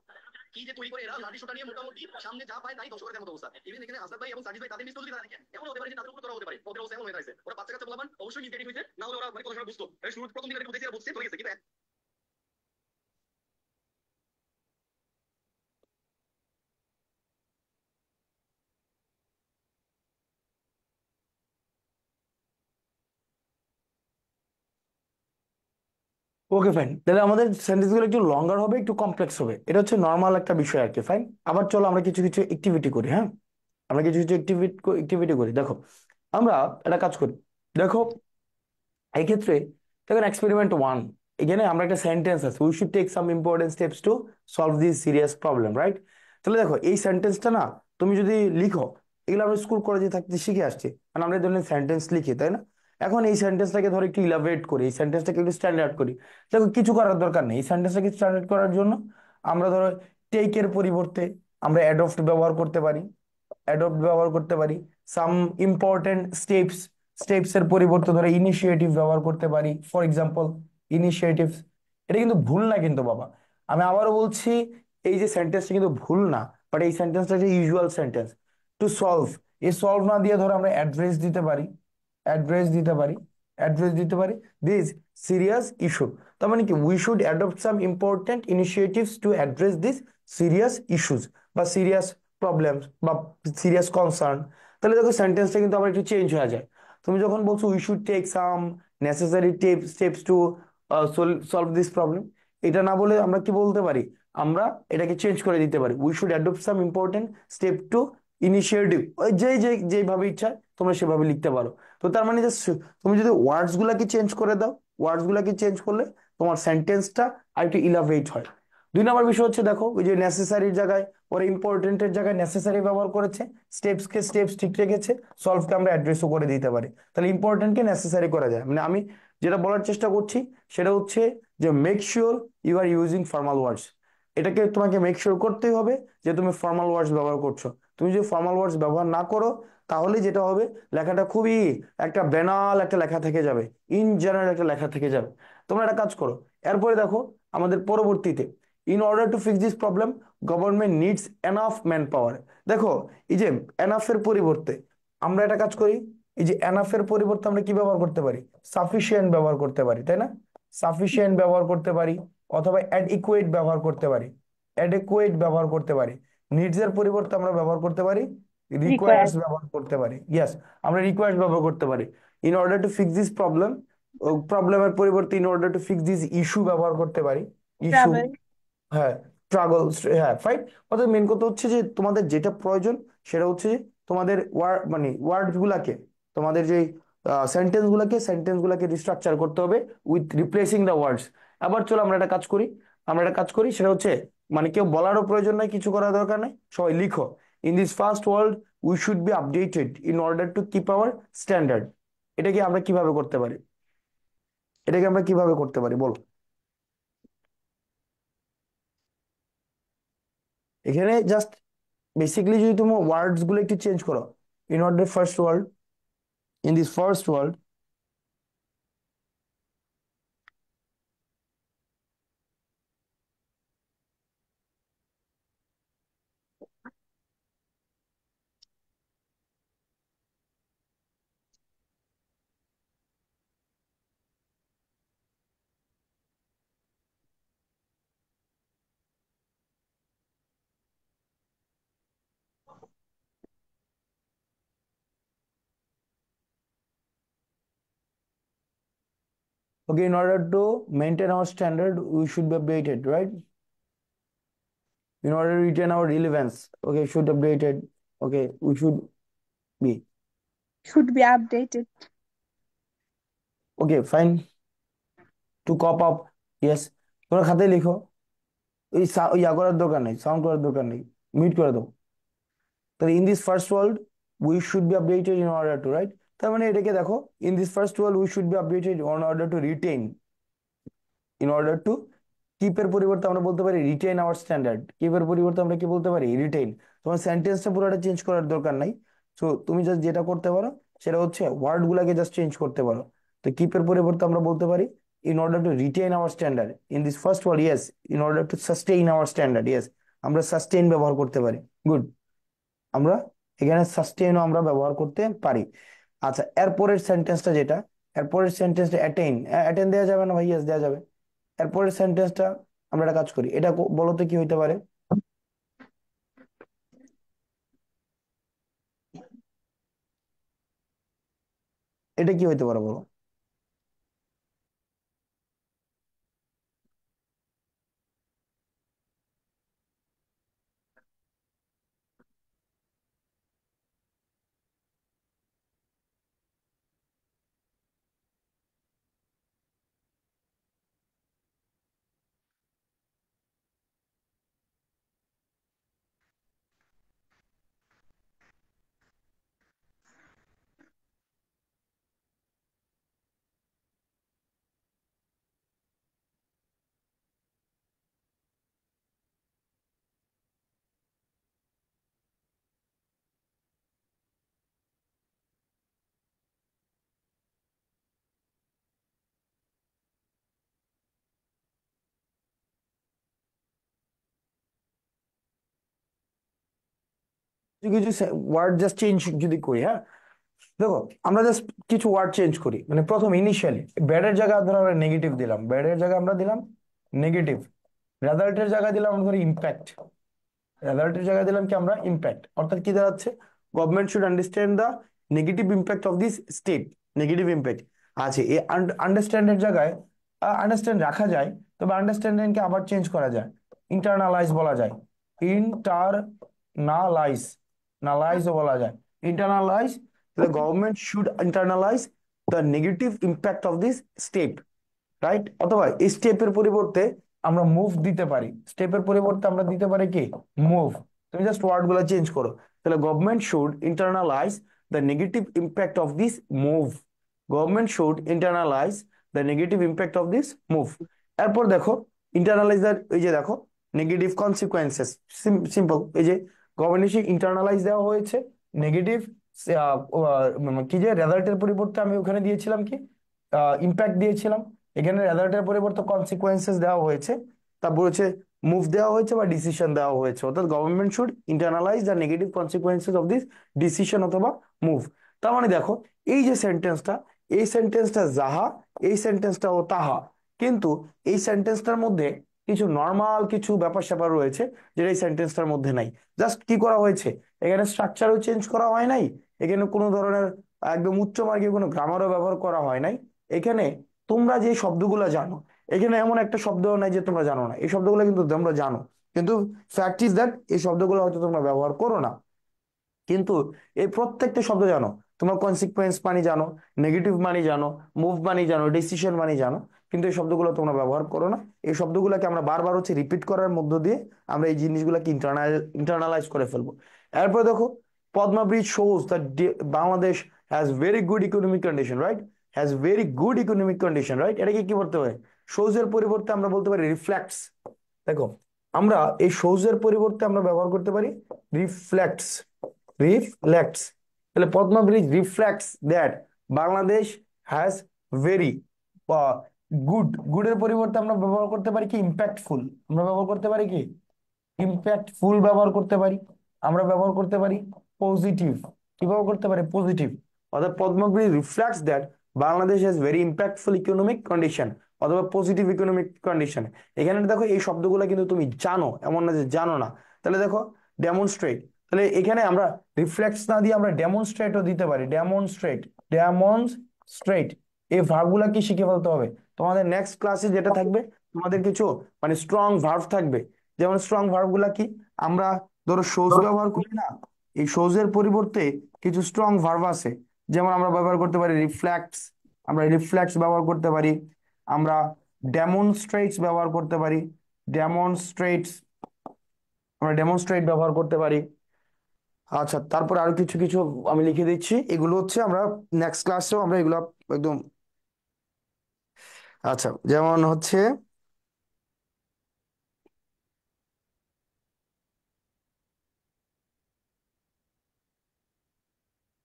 কি যে তৈরি করে এরা লাঠি সোটা নিয়ে মোটামুটি সামনে যা পায় তাই ধ্বংস করে দেওয়ার মতো অবস্থা। ইভেন এখানে আসাদ ভাই এবং সাজিদ ভাই তাদের মিস যদি তারা দেখে এমন হতে পারে যে তাদের উপর করা হতে পারে। ওদের অবস্থা এমন হয়ে দাঁড়িয়েছে, ওরা বাচ্চা কাচ্চা বলবান অবশ্যই মিসগাইড হয়েছে, না হলে ওরা মানে কথা বুঝতো। শুরু প্রথম দিকে বুঝতে বুঝতে চলে গেছে, কিন্তু ওকে ফাইন, তাহলে আমাদের সেন্টেন্স গুলো একটু লঙ্গার হবে, একটু কমপ্লেক্স হবে, এটা হচ্ছে নর্মাল একটা বিষয় আর কি। ফাইন, আবার চলো আমরা কিছু কিছু অ্যাক্টিভিটি করি, হ্যাঁ। আমরা কিছু কিছু অ্যাক্টিভিটি করি। দেখো, আমরা একটা কাজ করি। দেখো, এই ক্ষেত্রে দেখেন এক্সপেরিমেন্ট 1, এখানে আমরা একটা সেন্টেন্স আছে, we should take some important steps to solve this serious problem, right? তাহলে দেখো এই সেন্টেন্সটা না, তুমি যদি লিখো, এগুলো আমরা স্কুল কলেজে থাকতে শিখে আসছি, কারণ আমরা এই ধরনের সেন্টেন্স লিখি, তাই না? এখন এই সেন্টেন্সটাকে ধরো একটু ইলাবরেট করি, এই সেন্টেন্সটাকে একটু স্ট্যান্ডার্ড করি। দেখো কিছু করার দরকার নেই, এই সেন্টেন্সটাকে স্ট্যান্ডার্ড করার জন্য আমরা ধরো টেকের পরিবর্তে আমরা অ্যাডপ্ট ব্যবহার করতে পারি, অ্যাডপ্ট ব্যবহার করতে পারি। সাম ইম্পর্টেন্ট স্টেপস এর পরিবর্তে ধরো ইনিশিয়েটিভ ব্যবহার করতে পারি, ফর এক্সাম্পল ইনিশিয়েটিভস। এটা কিন্তু ভুল না কিন্তু বাবা, আমি আবারও বলছি, এই যে সেন্টেন্সটা কিন্তু ভুল না, বাট এই সেন্টেন্সটা যে ইউজুয়াল সেন্টেন্স। টু সলভ, এই সলভ না দিয়ে ধরো আমরা অ্যাড্রেস দিতে পারি, অ্যাড্রেস দিতে পারি, অ্যাড্রেস দিতে পারি দিস সিরিয়াস ইস্যু। তার মানে কি, we should adopt some important initiatives to address this serious issues বা সিরিয়াস প্রবলেমস বা সিরিয়াস কনসার্ন। তাহলে দেখো সেন্টেন্সটা কিন্তু আবার একটু চেঞ্জ হয়ে যায়। তুমি যখন বলছো we should take some necessary steps to solve this problem, এটা না বলে আমরা কি বলতে পারি, আমরা এটাকে চেঞ্জ করে দিতে পারি, we should adopt some important step to initiative. ওই যেভাবে ইচ্ছা তোমরা সেভাবে লিখতে পারো। তো তার মানে তুমি যদি ওয়ার্ডস গুলাকে চেঞ্জ করে দাও, ওয়ার্ডস গুলাকে চেঞ্জ করলে তোমার সেন্টেন্সটা আর একটু ইলাভেট হয়। 2 নম্বর বিষয় হচ্ছে, দেখো ওই যে নেসেসারির জায়গায় ওরা ইম্পর্টেন্টের জায়গায় নেসেসারি ব্যবহার করেছে, স্টেপসকে স্টেপস ঠিক রেখেছে, সলভকে আমরা অ্যাড্রেসও করে দিতে পারি। তাহলে ইম্পর্টেন্টকে নেসেসারি করা যায়। মানে আমি যেটা বলার চেষ্টা করছি সেটা হচ্ছে যে make sure you are using formal words. এটাকে তোমাকে মেক শিওর করতেই হবে যে তুমি ফর্মাল ওয়ার্ডস ব্যবহার করছো। তুমি যদি ফর্মাল ওয়ার্ডস ব্যবহার না করো, তাহলে যেটা হবে, লেখাটা খুবই একটা বেনাল একটা লেখা থেকে যাবে, ইন জেনারেল একটা লেখা থেকে যাবে। তোমরা একটা কাজ করো, এরপরে দেখো আমাদের পরবর্তীতে, in order to fix this problem government needs enough man power. দেখো এই যে এনাফ এর পরিবর্তে আমরা একটা কাজ করি, এই যে এনাফ এর পরিবর্তে আমরা কি ব্যবহার করতে পারি, সাফিসিয়েন্ট ব্যবহার করতে পারি, তাই না? সাফিসিয়েন্ট ব্যবহার করতে পারি, অথবা অ্যাডইকুয়েট ব্যবহার করতে পারি, অ্যাডেকুয়েট ব্যবহার করতে পারি। নিডস এর পরিবর্তে আমরা ব্যবহার করতে পারি রিকোয়ার্স রিকোয়ার্ড। ব্যবহার করতে পারি, ইয়েস, আমরা রিকোয়ার্স ব্যবহার করতে পারি। In order to fix this problem, প্রবলেমের পরিবর্তে in order to fix this issue ব্যবহার করতে পারি, ইস্যু, ট্রাভেল। হ্যাঁ, স্ট্রাগল, হ্যাঁ ফাইট। অর্থাৎ মেন কথা হচ্ছে যে তোমাদের যেটা প্রয়োজন সেটা হচ্ছে যে তোমাদের ওয়ার্ড মানে ওয়ার্ড গুলাকে, তোমাদের যে সেন্টেন্স গুলাকে রিস্ট্রাকচার করতে হবে উইথ রিপ্লেসিং দ্য ওয়ার্ডস। আবার চলো আমরা একটা কাজ করি, আমরা একটা কাজ করি, সেটা হচ্ছে মানে কেউ বলারও প্রয়োজন নাই, কিছু করার দরকার নেই, সবাই লিখো। In this first world we should be updated in order to keep our standard. এটাকে আমরা কিভাবে করতে পারি? এটাকে আমরা কিভাবে করতে পারি বলো? এখানে জাস্ট বেসিক্যালি যদি তুমি ওয়ার্ডস গুলো একটু চেঞ্জ করো, in order first world, in this first world, okay, in order to maintain our standard we should be updated, right? In order to retain our relevance, okay, should updated, okay, we should be, should be updated. okay, fine, to cop up, yes, তোমরা খাতায় লিখো, ওই ইয়া করার দরকার নেই, sound করার দরকার নেই, মিউট করে দাও। তাহলে in this first world we should be updated in order two, right? তার মানে এটাকে দেখো, in this first world we should be updated on order to retain, in order to keep এর পরিবর্তে আমরা বলতে পারি রিটেইন আওয়ার স্ট্যান্ডার্ড। কিপ এর পরিবর্তে আমরা কি বলতে পারি? রিটেইন। তোমার সেন্টেন্সটা পুরোটা চেঞ্জ করার দরকার নাই। সো তুমি জাস্ট যেটা করতে পারো সেটা হচ্ছে ওয়ার্ড গুলাকে জাস্ট চেঞ্জ করতে পারো। তো কিপ এর পরিবর্তে আমরা বলতে পারি in order two retain hour standard in this first world, yes, in order two sustain hour standard, yes, আমরা সাস্টেইন ব্যবহার করতে পারি। গুড, আমরা এখানে সাস্টেইনও আমরা ব্যবহার করতে পারি। আচ্ছা, এরপরের সেন্টেন্সটা যেটা, এরপরের সেন্টেন্সটা অ্যাটেইন, অ্যাটেইন দেওয়া যাবে না ভাই? ইয়েস, দেওয়া যাবে। এরপরের সেন্টেন্সটা আমরা একটা কাজ করি, এটা বলো তো কি হইতে পারে? এটা কি হইতে পারে বলো? কিছু কিছু ওয়ার্ড জাস্ট চেঞ্জ যদি করি, হ্যাঁ, দেখো, আমরা জাস্ট কিছু ওয়ার্ড চেঞ্জ করি, মানে প্রথম ইনিশিয়ালি ব্যাডের জায়গায় ধরো আমরা নেগেটিভ দিলাম, ব্যাডের জায়গায় আমরা দিলাম নেগেটিভ, রেজাল্টের জায়গায় দিলাম আমরা ধরি ইম্প্যাক্ট, রেজাল্টের জায়গায় দিলাম কি আমরা ইম্প্যাক্ট, অর্থাৎ কি দাঁড়াচ্ছে? Government should understand the negative impact of this state, negative impact আছে। এই আন্ডারস্ট্যান্ডের জায়গায় আন্ডারস্ট্যান্ড রাখা যায়, তবে আন্ডারস্ট্যান্ডিংকে আবার চেঞ্জ করা যায়, ইন্টারনালাইজ বলা যায়, ইন্টারনালাইজ, নালাইজও বলা যায়, ইন্টারনালাইজ। তাহলে government should internalise the negative impact of this state, right? অথবা এই স্টেপের পরিবর্তে আমরা মুভ দিতে পারি, স্টেপের পরিবর্তে আমরা দিতে পারি কি? মুভ। তুমি জাস্ট ওয়ার্ড গুলো চেঞ্জ করো, তাহলে government should internalise the negative impact of this move, government should internalise the negative impact of this move. এরপর দেখো ইন্টারনালাইজ, এই যে দেখো নেগেটিভ কনসিকুয়েন্সেস, সিম্পল, এই যে গভর্নমেন্ট ইন্টারনালাইজ দেওয়া হয়েছে নেগেটিভ, কি যে রেজাল্টের পরিবর্তে আমি ওখানে দিয়েছিলাম কি? ইম্প্যাক্ট দিয়েছিলাম। এখানে রেজাল্টের পরিবর্তে কনসিকুয়েন্সেস দেওয়া হয়েছে, তারপর হচ্ছে মুভ দেওয়া হয়েছে বা ডিসিশন দেওয়া হয়েছে, অর্থাৎ government should internalise the negative consequences of this decision অথবা মুভ। তার মানে দেখো এই যে সেন্টেন্সটা, এই সেন্টেন্সটা যাহা, এই সেন্টেন্সটাও তাহা, কিন্তু এই সেন্টেন্সটার মধ্যে কিছু নর্মাল কিছু ব্যাপার স্যাপার রয়েছে যেটা এই সেন্টেন্সটার মধ্যে নাই। জাস্ট কি করা হয়েছে, এখানে স্ট্রাকচারও চেঞ্জ করা হয় নাই, এখানে কোনো ধরনের একদম উচ্চ মার্গের কোনো গ্রামারও ব্যবহার করা হয় নাই। এখানে তোমরা যে শব্দগুলো জানো, এখানে এমন একটা শব্দ নাই যে তোমরা জানো না, এই শব্দগুলো কিন্তু তোমরা জানো, কিন্তু ফ্যাক্ট ইজ দ্যাট এই শব্দগুলো হয়তো তোমরা ব্যবহার করো না, কিন্তু এই প্রত্যেকটা শব্দ জানো। তোমরা কনসিকুয়েন্স মানে জানো, নেগেটিভ মানে জানো, মুভ মানে জানো, ডিসিশন মানে জানো, কিন্তু এই শব্দগুলো তোমরা ব্যবহার করো না। এই শব্দগুলোকে আমরা বারবার হচ্ছে রিপিট করার মধ্য দিয়ে আমরা এই জিনিসগুলোকে ইন্টারনালাইজ করে ফেলবো। এরপর দেখো, Padma bridge shows that Bangladesh has very good economic condition, right? Has very good economic condition, right? এটাকে কি বলতে হবে? শোজ এর পরিবর্তে আমরা বলতে পারি রিফ্লেক্টস। দেখো, আমরা এই শোজ এর পরিবর্তে আমরা ব্যবহার করতে পারি রিফ্লেক্টস। রিফ্লেক্টস, তাহলে Padma bridge reflects that Bangladesh has very good. গুডের পরিবর্তে আমরা ব্যবহার করতে পারি কি ইম্প্যাক্টফুল। আমরা ব্যবহার করতে পারি কি ইম্প্যাক্টফুল ব্যবহার করতে পারি। আমরা ব্যবহার করতে পারি পজিটিভ। কি ব্যবহার করতে পারি? পজিটিভ। অর্থাৎ Padma bridge reflects that Bangladesh has very impactful economic condition অথবা পজিটিভ ইকোনমিক কন্ডিশন। এখানে দেখো এই শব্দগুলো কিন্তু তুমি জানো, এমন না যে জানো না। তাহলে দেখো ডেমনস্ট্রেট, তাহলে এখানে আমরা রিফ্লেক্টস না দিয়ে আমরা ডেমনস্ট্রেটও দিতে পারি। ডেমনস্ট্রেট, ডেমনস্ট্রেট, এই ভার্বগুলা কি শিখে ফেলতে হবে। তোমাদের নেক্সট ক্লাসে যেটা থাকবে, তোমাদের কিছু মানে স্ট্রং ভার্ব থাকবে। যেমন স্ট্রং ভার্ব গুলা কি, আমরা ধরো শোজ ব্যবহার করি না, এই শোজ এর পরিবর্তে কিছু স্ট্রং ভার্ব আছে। যেমন আমরা ব্যবহার করতে পারি রিফ্লেক্টস, আমরা রিফ্লেক্টস ব্যবহার করতে পারি। আমরা ডেমনস্ট্রেটস ব্যবহার করতে পারি, ডেমনস্ট্রেটস, আমরা ডেমনস্ট্রেট ব্যবহার করতে পারি। আচ্ছা, তারপর আরো কিছু কিছু আমি লিখে দিচ্ছি, এগুলো হচ্ছে আমরা নেক্সট ক্লাসেও আমরা এগুলো একদম। আচ্ছা, যেমন হচ্ছে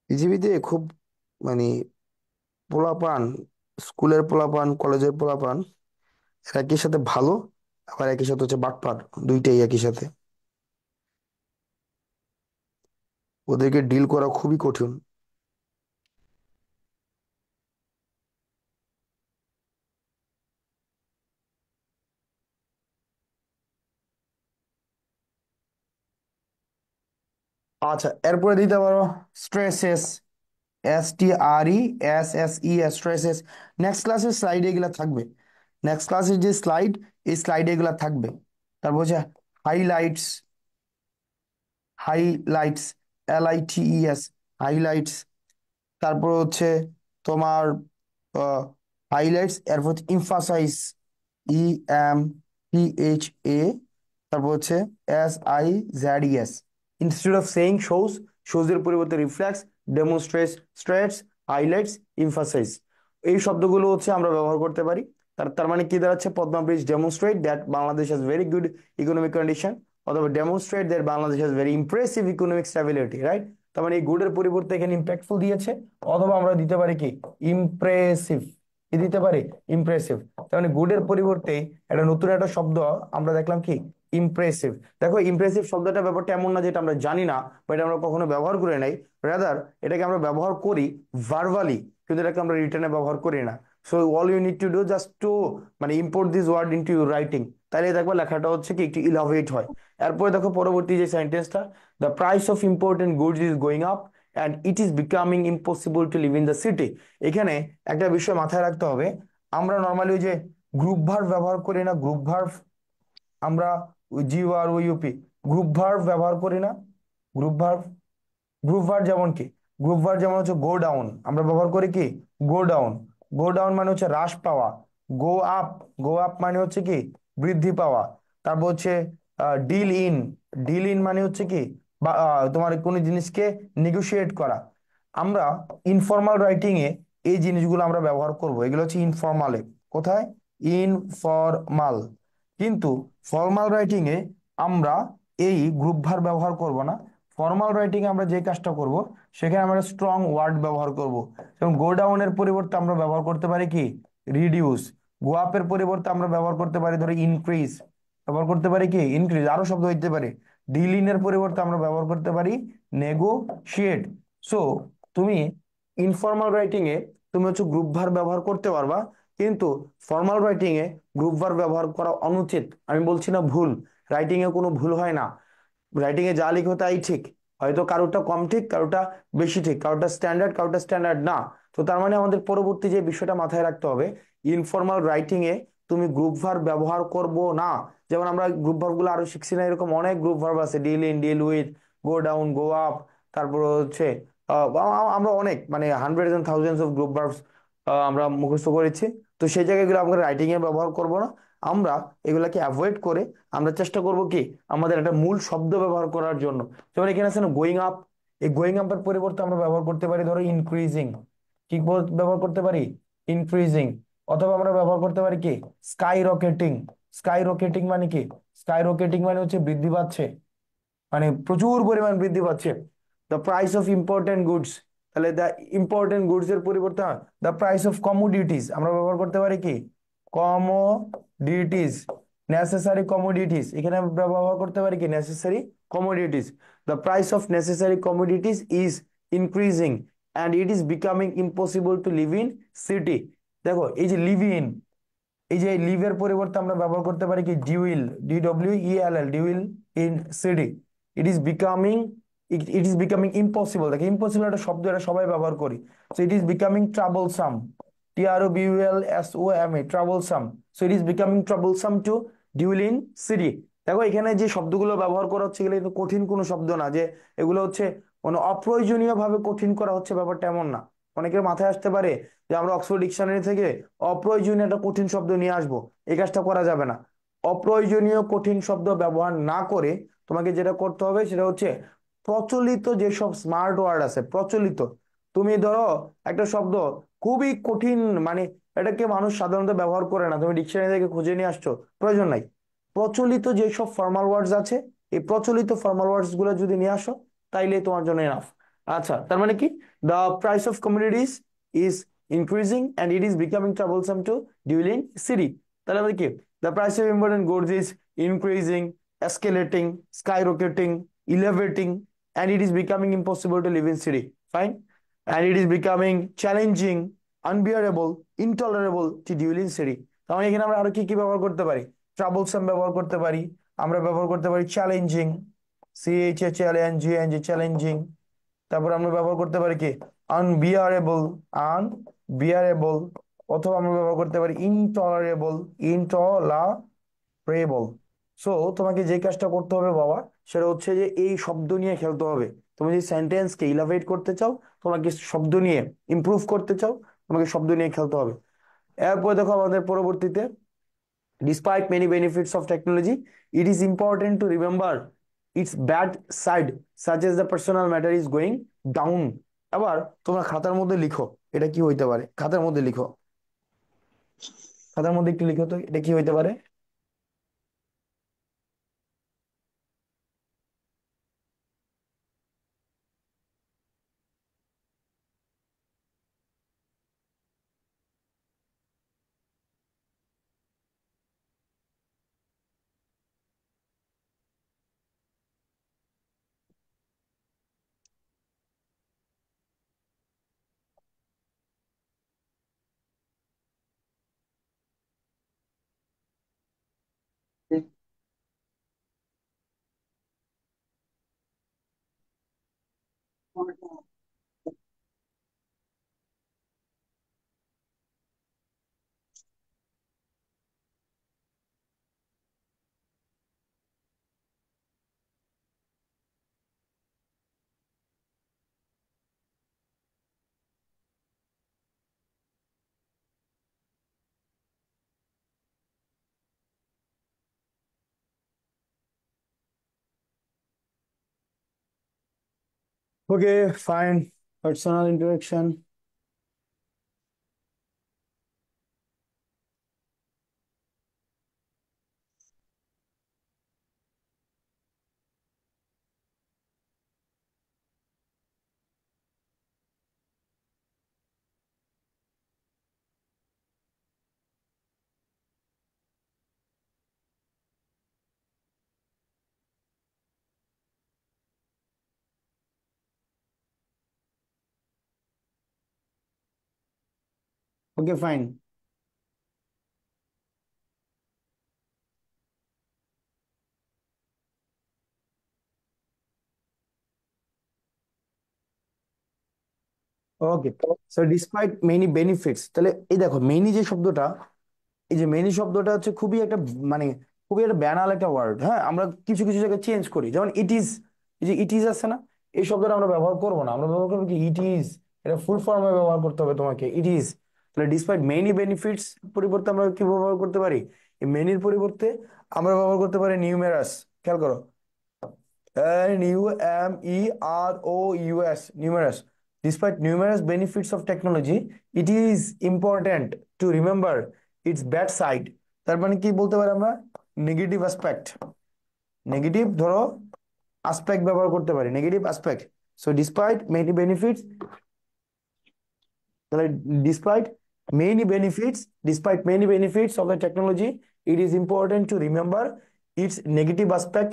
পৃথিবীতে খুব মানে পোলাপান, স্কুলের পোলাপান, কলেজের পোলাপান একই সাথে ভালো, আবার একই সাথে হচ্ছে বাটপার, দুইটাই একই সাথে। ওদেরকে ডিল করা খুবই কঠিন। আচ্ছা, এরপরে দিতে পারো স্ট্রেসেস, STRESSE, স্ট্রেসেস। নেক্সট ক্লাসের স্লাইডে এগুলা থাকবে। নেক্সট ক্লাসের যে স্লাইড, এই স্লাইডে এগুলা থাকবে। তারপর হচ্ছে হাইলাইটস, হাইলাইটস, LITES, হাইলাইটস। তারপর হচ্ছে তোমার হাইলাইটস, এরপর ইমফাসাইজ, EMPHA, তারপর হচ্ছে SIZES। Instead of saying shows, shows এর পরিবর্তে রিফ্লেক্স, ডেমোনস্ট্রেটস, স্ট্রেটস, হাইলাইটস, ইমফাসাইজ, এই শব্দগুলো হচ্ছে আমরা ব্যবহার করতে পারি। তার তার মানে কি দাঁড়াচ্ছে? Padma bridge demonstrate that Bangladesh has very good economic condition, অথবা demonstrate that Bangladesh has very impressive economic stability, right? তার মানে এই গুডের পরিবর্তে এখানে ইম্প্যাক্টফুল দিয়েছে, অথবা আমরা দিতে পারি কি ইমপ্রেসিভ। কি দিতে পারি? ইমপ্রেসিভ। তার মানে গুডের পরিবর্তে একটা নতুন একটা শব্দ আমরা দেখলাম কি ইমপ্রেসিভ। দেখো, ইমপ্রেসিভ শব্দটা ব্যাপারটা এমন না যেটা আমরা জানি না বা এটা আমরা কখনো ব্যবহার করে নাই, রাদার এটাকে আমরা ব্যবহার করি ভার্বালি, কিন্তু এটাকে আমরা রিটার্নে ব্যবহার করি না। So all you need to do just to মানে import this word into your writing, তাহলে দেখবা লেখাটা হচ্ছে কি একটু ইলাভেট হয়। এরপরে দেখো পরবর্তী যে সেন্টেন্সটা, the price of important goods is going up and it is becoming impossible to live in the city. এখানে একটা বিষয় মাথায় রাখতে হবে, আমরা নর্মালি ওই যে গ্রুপ ভার্ব ব্যবহার করি না, গ্রুপ ভার্ব, আমরা GUROUP গ্রুপ ভার্ব ব্যবহার করি না। গ্রুপ ভার্ব, গ্রুপ ভার্ব যেমন কি, গ্রুপ ভার্ব যেমন হচ্ছে গো ডাউন, আমরা ব্যবহার করি কি গো ডাউন। গো ডাউন মানে হচ্ছে হ্রাস পাওয়া। গো আপ, গো আপ মানে হচ্ছে কি বৃদ্ধি পাওয়া। তারপর হচ্ছে ডিল ইন, ডিল ইন মানে হচ্ছে কি তোমার কোনো জিনিসকে নেগোশিয়েট করা। আমরা ইনফর্মাল রাইটিং এ এই জিনিসগুলো আমরা ব্যবহার করব, এগুলো হচ্ছে ইনফর্মালে। কোথায়? ইনফর্মাল। কিন্তু ফর্মাল রাইটিং এ আমরা এই গ্রুপ ভার্ব ব্যবহার করব না। ফর্মাল রাইটিং এ আমরা যে কাজটা করব, সেখানে আমরা স্ট্রং ওয়ার্ড ব্যবহার করব। যেমন গো ডাউন এর পরিবর্তে আমরা ব্যবহার করতে পারি কি রিডিউস। গো আপ এর পরিবর্তে আমরা ব্যবহার করতে পারি ধরো ইনক্রিজ, ব্যবহার করতে পারি কি ইনক্রিজ, আরো শব্দ হইতে পারে। ডিল ইন এর পরিবর্তে আমরা ব্যবহার করতে পারি নেগোশিয়েট। সো তুমি ইনফর্মাল রাইটিং এ তুমি হচ্ছে গ্রুপ ভার্ব ব্যবহার করতে পারবা, কিন্তু ফর্মাল রাইটিং এ গ্রুপ ভার্ব ব্যবহার করা অনুচিত। আমি বলছি না ভুল, রাইটিং এ কোনো ভুল হয় না, রাইটিং এ যা লিখো তাই ঠিক। হয়তো কারোটা কম ঠিক, কারোটা বেশি ঠিক, কারোটা স্ট্যান্ডার্ড, কারোটা স্ট্যান্ডার্ড না। তো তার মানে আমাদের পরবর্তী যে বিষয়টা মাথায় রাখতে হবে, ইনফর্মাল রাইটিং এ তুমি গ্রুপ ভার্ব ব্যবহার করব না। যেমন আমরা গ্রুপ ভার্ব গুলো আরো শিখছি না, এরকম অনেক গ্রুপ ভার্ব আছে, deal in, deal with, go down, go up. তারপর হচ্ছে আমরা অনেক মানে hundreds and thousands of group verbs আমরা মুখস্থ করেছি। তো সেই জায়গাগুলো আমরা রাইটিং এ ব্যবহার করব না, আমরা এগুলাকে অ্যাভয়েড করে আমরা চেষ্টা করব কি আমাদের একটা মূল শব্দ ব্যবহার করার জন্য। যেমন এখানে আছে না গোয়িং আপ, এই গোয়িং আপের পরিবর্তে আমরা ব্যবহার করতে পারি ধরো ইনক্রিজিং। কি ব্যবহার করতে পারি? ইনক্রিজিং। অথবা আমরা ব্যবহার করতে পারি কি স্কাই রকেটিং। স্কাই রকেটিং মানে কি? স্কাই রকেটিং মানে হচ্ছে বৃদ্ধি পাচ্ছে, মানে প্রচুর পরিমাণ বৃদ্ধি পাচ্ছে। The price of important goods, তাহলে দ্য ইম্পর্টেন্ট গুডস এর পরিবর্তে দ্য প্রাইস অফ কমোডিটিস আমরা ব্যবহার করতে পারি কি কমোডিটিস। নেসেসারি কমোডিটিস, এখানে আমরা ব্যবহার করতে পারি কি necessary commodities. The price of necessary commodities is increasing and it is becoming impossible to live in city. দেখো এই যে লিভ ইন, এই যে লিভের পরিবর্তে আমরা ব্যবহার করতে পারি কি dwell, DWELL, dwell in city. It is becoming, it is becoming impossible. দেখো ইম্পসিবল একটা শব্দ, এটা সবাই ব্যবহার করি। So it is becoming troublesome, TROBULSOME, troublesome. So it is becoming troublesome to dwell in city. দেখো এখানে যে শব্দগুলো ব্যবহার করা হচ্ছে এগুলো কিন্তু কঠিন কোনো শব্দ না যে এগুলো হচ্ছে মানে অপ্রয়োজনীয় ভাবে কঠিন করা হচ্ছে, ব্যাপারটা এমন না। অনেকের মাথায় আসতে পারে যে আমরা অক্সফোর্ড ডিকশনারি থেকে অপ্রয়োজনীয় একটা কঠিন শব্দ নিয়ে আসবো, এই কাজটা করা যাবে না। অপ্রয়োজনীয় কঠিন শব্দ ব্যবহার না করে তোমাকে যেটা করতে হবে সেটা হচ্ছে প্রচলিত যেসব স্মার্ট ওয়ার্ড আছে, প্রচলিত। তুমি ধরো একটা শব্দ খুবই কঠিন, মানে এটাকে মানুষ সাধারণত ব্যবহার করে না, তুমি ডিকশনারি থেকে খুঁজে নিয়ে আসছো, প্রয়োজন নাই। প্রচলিত যেসব ফর্মাল ওয়ার্ডস আছে এই প্রচলিত ফর্মাল ওয়ার্ডস গুলো যদি নিয়ে আসো তাইলে তোমার জন্য এনাফ। আচ্ছা, তার মানে কি the price of commodities is increasing and it is becoming troublesome to deal in city। তাহলে আমাদের কি the price of important goods is increasing, escalating, skyrocketing, elevating, and it is becoming impossible to live in city, fine, and it is becoming challenging, unbearable, intolerable to deal in city। তাহলে এখানে আমরা আরো কি কি ব্যবহার করতে পারি? troublesome ব্যবহার করতে পারি, আমরা ব্যবহার করতে পারি challenging, CHALLENG, চ্যালেঞ্জিং। তারপর আমরা ব্যবহার করতে পারি কি আনবিয়ারেবল, আনবিয়ারেবল। অথবা আমরা ব্যবহার করতে পারি ইনটলারেবল, ইনটলারেবল। সো তোমাকে যে কাজটা করতে হবে বাবা সেটা হচ্ছে যে এই শব্দ নিয়ে খেলতে হবে। তুমি যদি সেন্টেন্সকে ইলাভেট করতে চাও, তোমাকে শব্দ নিয়ে ইমপ্রুভ করতে চাও, তোমাকে শব্দ নিয়ে খেলতে হবে। এরপর দেখো আমাদের পরবর্তীতে despite many benefits of technology, it is important to remember its bad side, such as the personal matter is going down। আবার তোমরা খাতার মধ্যে লিখো এটা কি হইতে পারে, খাতার মধ্যে লিখো, খাতার মধ্যে একটু লিখো তো এটা কি হইতে পারে। Okay, fine. Personal interaction. Okay, fine. ওকে, সো ডিসপাইট মেনি বেনিফিটস, তাহলে এই দেখো মেনি যে শব্দটা, এই যে মেনি শব্দটা হচ্ছে খুবই একটা মানে খুবই একটা ব্যানাল একটা ওয়ার্ড। হ্যাঁ, আমরা কিছু কিছু জায়গায় চেঞ্জ করি, যেমন ইট ইজ, এই যে ইট ইজ আছে না, এই শব্দটা আমরা ব্যবহার করবো না, আমরা ব্যবহার করবো কি ইট ইজ। এটা ফুল ফর্মে ব্যবহার করতে হবে তোমাকে, ইট ইজ। তাহলে ডিসপাইট মেনি বেনিফিটস পরিবর্তে আমরা কি ব্যবহার করতে পারি? এই মেনির পরিবর্তে আমরা ব্যবহার করতে পারি নিউমেরাস। খেয়াল করো, NUMEROUS, numerous. Despite numerous benefits of technology, it is important to remember its bad side. তার মানে কি বলতে পারি আমরা? Negative aspect. নেগেটিভ ধরো অ্যাসপেক্ট ব্যবহার করতে পারি, negative aspect. So despite many benefits, তাহলে despite many benefits of the technology, it is important to remember its negative aspect,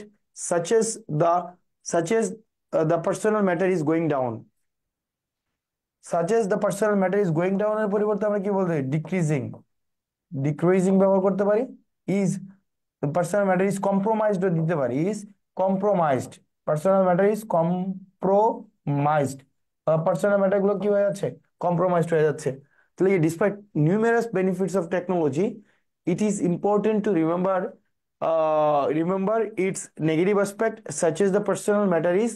such as the personal matter is going down. Such as the personal matter is going down এর পরিবর্তে আমরা কি বলতে পারি? Decreasing ব্যবহার করতে পারি। Is personal matter is compromised দিতে পারি, is compromised. Personal matter is compromised, personal matter গুলো কি হয়ে যাচ্ছে? কম্প্রোমাইজড হয়ে যাচ্ছে। তাহলে despite numerous benefits of technology, it is important to remember its negative aspect, such as the personal matter is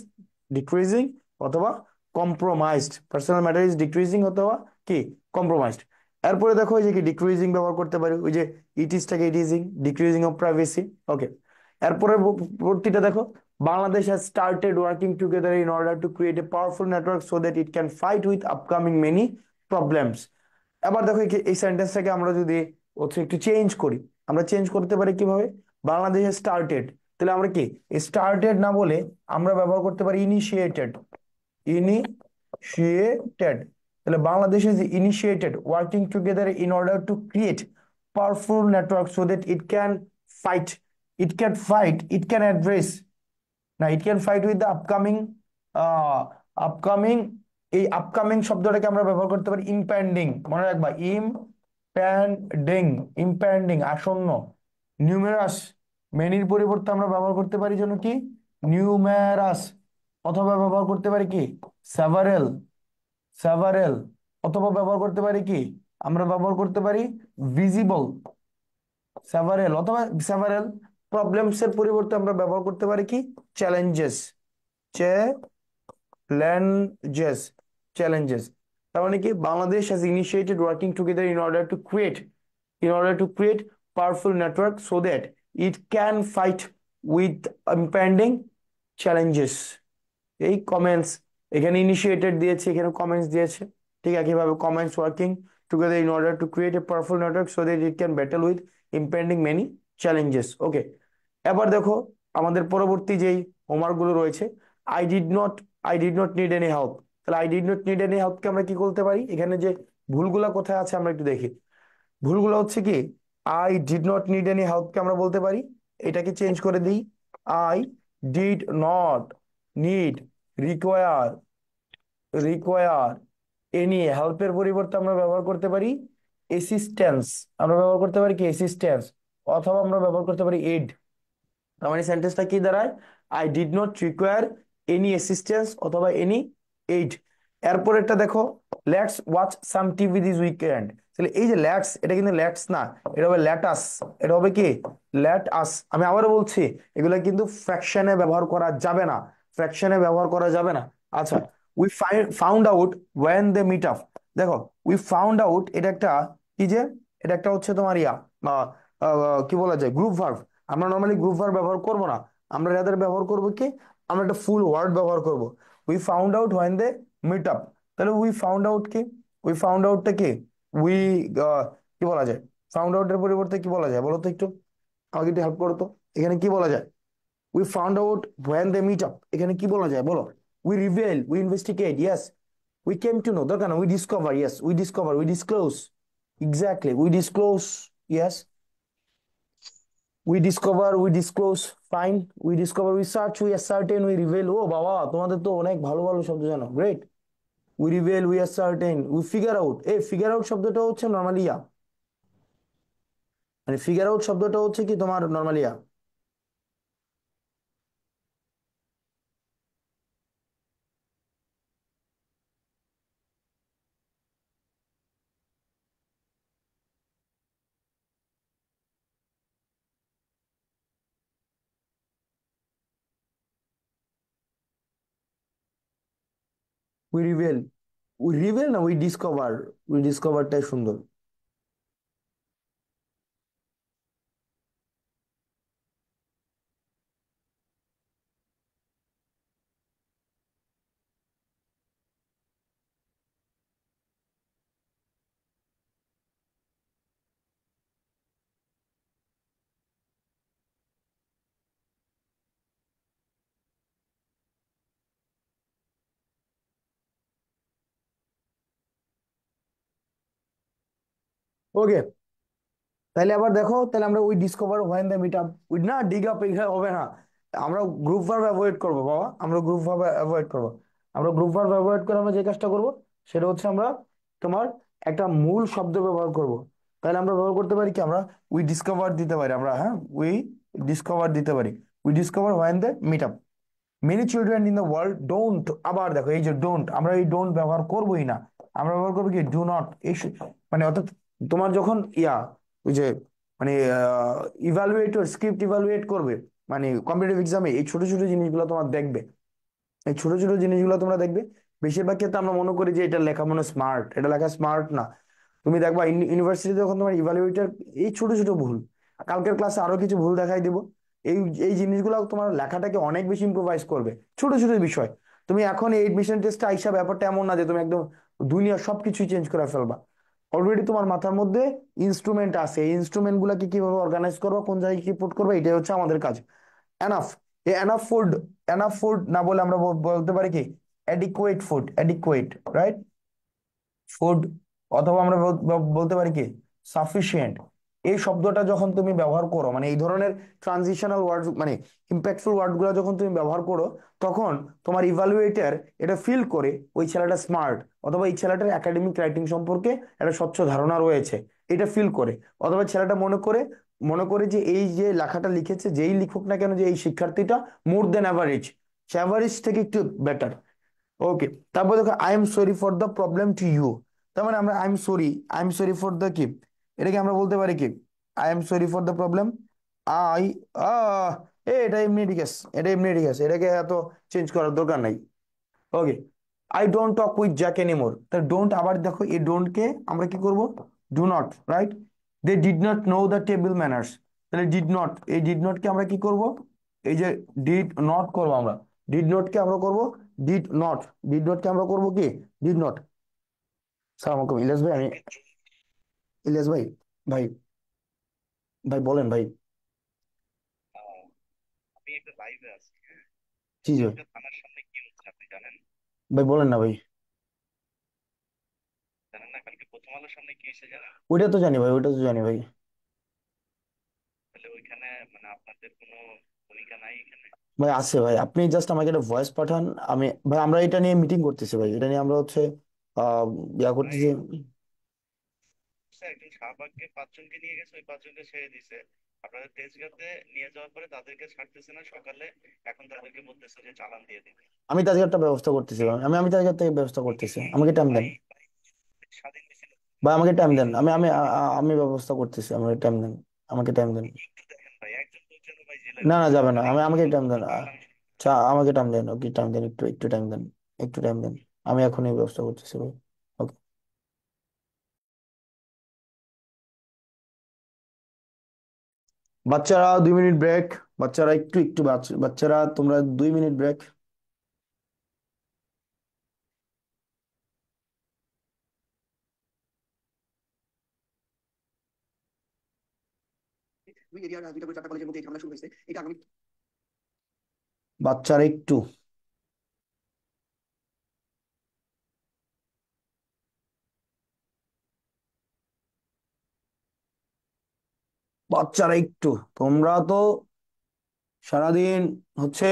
decreasing অথবা compromised, personal matter is decreasing অথবা কি compromised। এরপরে দেখো এই যে কি ডিক্রিজিং ব্যবহার করতে পারি, ওই যে ইটিসটাকে ইটিজিং, ডিক্রিজিং অফ প্রাইভেসি। ওকে, এরপরে পরবর্তীটা দেখো, Bangladesh has started working together in order to create a powerful network so that it can fight with upcoming many problems। এবার দেখো এই সেন্টেন্সটাকে আমরা যদি হচ্ছে একটু চেঞ্জ করি, আমরা চেঞ্জ করতে পারি কিভাবে? বাংলাদেশে স্টার্টেড, তাহলে আমরা কি স্টার্টেড না বলে আমরা ব্যবহার করতে পারি ইনিশিয়েটেড। ইনিশিয়েটেড, তাহলে Bangladesh is initiated working together in order to create powerful network so that fight it can address, না it can fight with the upcoming. এই আপকামিং শব্দটাকে আমরা ব্যবহার করতে পারি ইম্প্যান্ডিং, মনে রাখবা, ইম্প্যান্ডিং আসন্ন। নিউমেরাস, মেনির পরিবর্তে আমরা ব্যবহার করতে পারি জন্য কি নিউমেরাস, অথবা ব্যবহার করতে পারি কি সেভারেল, সেভারেল, অথবা ব্যবহার করতে পারি কি আমরা ব্যবহার করতে পারি ভিজিবল, সেভারেল অথবা সেভারেল। প্রবলেমস এর পরিবর্তে আমরা ব্যবহার করতে পারি কি চ্যালেঞ্জেস, চ্যালেঞ্জেস, চ্যালেঞ্জেস। তার মানে কি Bangladesh has initiated working together in order to create powerful network so that it can fight with impending challenges। এই কমেন্টস, এখানে ইনিশিয়েটেড দিয়েছে, এখানে কমেন্টস দিয়েছে, ঠিক একইভাবে comments working together in order to create a powerful network so that it can battle with impending many challenges. Okay, এবার দেখো আমাদের পরবর্তী যেই হোমওয়ার্ক গুলো রয়েছে, I did not I did not need any help. তাহলে I did not need any হেল্পকে আমরা কি করতে পারি? এখানে যে ভুলগুলা কোথায় আছে আমরা একটু দেখি। ভুলগুলো হচ্ছে কি, I did not need any হেল্পকে আমরা বলতে পারি, এটাকে চেঞ্জ করে দিই, I did not need, require, require any হেল্পের পরিবর্তে আমরা ব্যবহার করতে পারি অ্যাসিস্ট্যান্স। আমরা ব্যবহার করতে পারি কি অ্যাসিস্ট্যান্স, অথবা আমরা ব্যবহার করতে পারি এড। তার মানে সেন্টেন্সটা কি দাঁড়ায়? I did not require any assistance অথবা এনি এইড। এরপরেরটা দেখো, let's watch some TV this weekend. তাহলে এই যে লেটস, এটা কিন্তু লেটস না, এটা হবে লেটাস। এটা হবে কি লেট আস। আমি আবারও বলছি, এগুলো কিন্তু ফ্র্যাকশনে ব্যবহার করা যাবে না, ফ্র্যাকশনে ব্যবহার করা যাবে না। আচ্ছা, we found out when they meet up. দেখো উই ফাউন্ড আউট, এটা একটা কি যে, এটা একটা হচ্ছে তোমার কি বলা যায়, গ্রুপ ভার্ব। আমরা নর্মালি গ্রুপ ভার্ব ব্যবহার করব না, আমরা যাদের ব্যবহার করব কি, আমরা একটা ফুল ওয়ার্ড ব্যবহার করব। We found out when they meet up. তাহলে উই ফাউন্ড আউট কি, উই ফাউন্ড আউটটা কি, উই কি বলা যায়? ফাউন্ড আউটের পরিবর্তে কি বলা যায় বলো তো একটু, আমাকে একটু হেল্প করো তো। এখানে কি বলা যায়? We found out when they meet up, এখানে কি বলা যায় বলো? We reveal, we investigate, yes. We came to know, দরকার না, we discover, yes, we discover, we disclose, exactly, we disclose, yes. We discover, we disclose, fine. We discover, we search, we ascertain, we reveal. ও বাবা, তোমাদের তো অনেক ভালো ভালো শব্দ জানো, great. We reveal, we ascertain, we figure out। এই figure out শব্দটা হচ্ছে নর্মালি মানে ফিগার আউট শব্দটা হচ্ছে কি তোমার normally we reveal, we reveal না, উই ডিসকভার, উই ডিসকভারটাই সুন্দর। ওকে, তাহলে আবার দেখো, তাহলে আমরা we discover when the meet up, we না ডিগ আপ, এখানে হবে না। আমরা গ্রুপ ভার্ব অ্যাভয়েড করবো বাবা, আমরা গ্রুপ ভার্ব অ্যাভয়েড করবো। আমরা গ্রুপ ভার্ব অ্যাভয়েড করে আমরা যে কাজটা করব, সেটা হচ্ছে আমরা তোমার একটা মূল শব্দ ব্যবহার করব। তাহলে আমরা ব্যবহার করতে পারি কি, আমরা উই ডিসকভার দিতে পারি আমরা, হ্যাঁ, উই ডিসকভার দিতে পারি। We discover when the meet up many children in the world don't. আবার দেখো, এই যে ডোন্ট, আমরা এই ডোন্ট ব্যবহার করবোই না, আমরা ব্যবহার করবো কি, ডু নট। মানে অর্থাৎ তোমার যখন ওই যে মানে ইভালুয়েটর স্ক্রিপ্ট ইভালুয়েট করবে, মানে কম্পিটিটিভ এক্সামে, এই ছোট ছোট জিনিসগুলো তোমার দেখবে, এই ছোট ছোট জিনিসগুলো তোমরা দেখবে। বেশিরভাগ ক্ষেত্রে আমরা মনে করি যে এটা লেখা মনে স্মার্ট, এটা লেখা স্মার্ট না। তুমি দেখবা ইউনিভার্সিটিতে যখন তোমার ইভালুয়েটর এই ছোট ছোট ভুল, কালকের ক্লাসে আরো কিছু ভুল দেখাই দিব, এই এই জিনিসগুলো তোমার লেখাটাকে অনেক বেশি ইম্প্রোভাইজ করবে, ছোট ছোট বিষয়। তুমি এখন এই এডমিশন টেস্টে আইসা, ব্যাপারটা এমন না যে তুমি একদম দুনিয়ার সবকিছুই চেঞ্জ করে ফেলবা। অলরেডি তোমার মাথার মধ্যে ইনস্ট্রুমেন্ট আছে, এই ইনস্ট্রুমেন্ট গুলাকে কিভাবে অর্গানাইজ করবা, কোন জায়গায় কি পুট করবা, এটাই হচ্ছে আমাদের কাজ। এনাফ, এই এনাফ ফুড, এনাফ ফুড না বলে আমরা বলতে পারি কি, adequate food, adequate, right, food. অথবা আমরা বলতে পারি কি, সাফিসিয়েন্ট। এই শব্দটা যখন তুমি ব্যবহার করো, মানে এই ধরনের ট্রানজিশনাল ওয়ার্ড, মানে ইম্প্যাক্টফুল ওয়ার্ড গুলো যখন তুমি ব্যবহার করো, তখন তোমার ইভালুয়েটর এটা ফিল করে ওই ছেলেটা স্মার্ট, অথবা এই ছেলেটার একাডেমিক রাইটিং সম্পর্কে একটা স্বচ্ছ ধারণা রয়েছে, এটা ফিল করে। অথবা ছেলেটা মনে করে যে এই যে লেখাটা লিখেছে, যেই লিখুক না কেন, যে এই শিক্ষার্থীটা মোর দেন অ্যাভারেজ, সে অ্যাভারেজ থেকে একটু বেটার। ওকে, তারপর দেখো, I am sorry for the problem to you. তার মানে আমরা I am sorry for the কি, এটাকে আমরা বলতে পারি কি, I am sorry for the problem. I ah এটা এমনি ঠিক আছে, এটা এমনি ঠিক আছে, এটাকে এত চেঞ্জ করার দরকার নাই। Okay, I don't talk with Jack anymore. তা ডোন্ট, আবার দেখো এই ডোন্ট কে আমরা কি করব, do not, right. They did not know the table manners, তাহলে ডিড নট, এই ডিড নট কে আমরা কি করব, এই যে ডিড নট করবো আমরা, ডিড নট কে আমরা করব ডিড নট, ডিড নট কে আমরা করব কি, ডিড নট। সালাম আলাইকুম ইলিয়াস ভাই, আমি ইলিয়াস ভাই, ভাই, ভাই বলেন ভাই। আহ, আমি একটা লাইভে আছি, হ্যাঁ। জি জি ভাই, তেজগাঁ থানার সামনে কি হচ্ছে আপনি জানেন? ভাই বলেন না ভাই। জানেন না কালকে প্রথম আলোর সামনে কি হয়েছে জানেন? ওইটা তো জানি ভাই, ওইটা তো জানি ভাই। তাহলে ওইখানে মানে আপনাদের কোনো ভূমিকা নাই এখানে? ভাই আছে ভাই, আপনি জাস্ট আমাকে একটা ভয়েস পাঠান। আমি ভাই, আমরা এটা নিয়ে মিটিং করতেছি ভাই, এটা নিয়ে আমরা হচ্ছে আহ ইয়া ভাই করতেছি। সে একজন শাহবাগকে 5 জনকে নিয়ে গেছে, ওই 5 জনকে ছেড়ে দিছে। আপনাদের তেজগাঁতে নিয়ে যাওয়ার পরে তাদেরকে ছাড়তেছে না সকালে, এখন তাদেরকে বলতেছে যে চালান দিয়ে দিবে। আমি তাদের একটা ব্যবস্থা করতেছি ভাই, আমি আমি তাদের থেকে ব্যবস্থা করতেছি, আমাকে টাইম দেন। ভাই ভাই স্বাধীন মিছিল ভাই আমাকে টাইম আপনি দেন, আমি ব্যবস্থা করতেছি, আমাকে টাইম দেন, আমাকে টাইম দেন। একটু দেখেন ভাই, একজন দুজন ভাই জেলে না না, দিচ্ছে, যাবে না, আর আমি একজন আমাকে টাইম দেন। তাহলে আমি আচ্ছা, আমাকে টাইম দেন, ওকে টাইম দেন, একটু একটু টাইম দেন, একটু টাইম দেন। আমি এখনই ব্যবস্থা করতেছি ভাই। ওকে, বাচ্চারা 2 মিনিট ব্রেক। বাচ্চারা একটু একটু বাচ্চারা তোমরা 2 মিনিট ব্রেক। দুই এরিয়ার দুইটা করে চারটা কলেজের মধ্যে এই ঝামেলা শুরু হয়েছে, এটা আগামী বাচ্চারা একটু, বাচ্চারা একটু, তোমরা তো সারাদিন হচ্ছে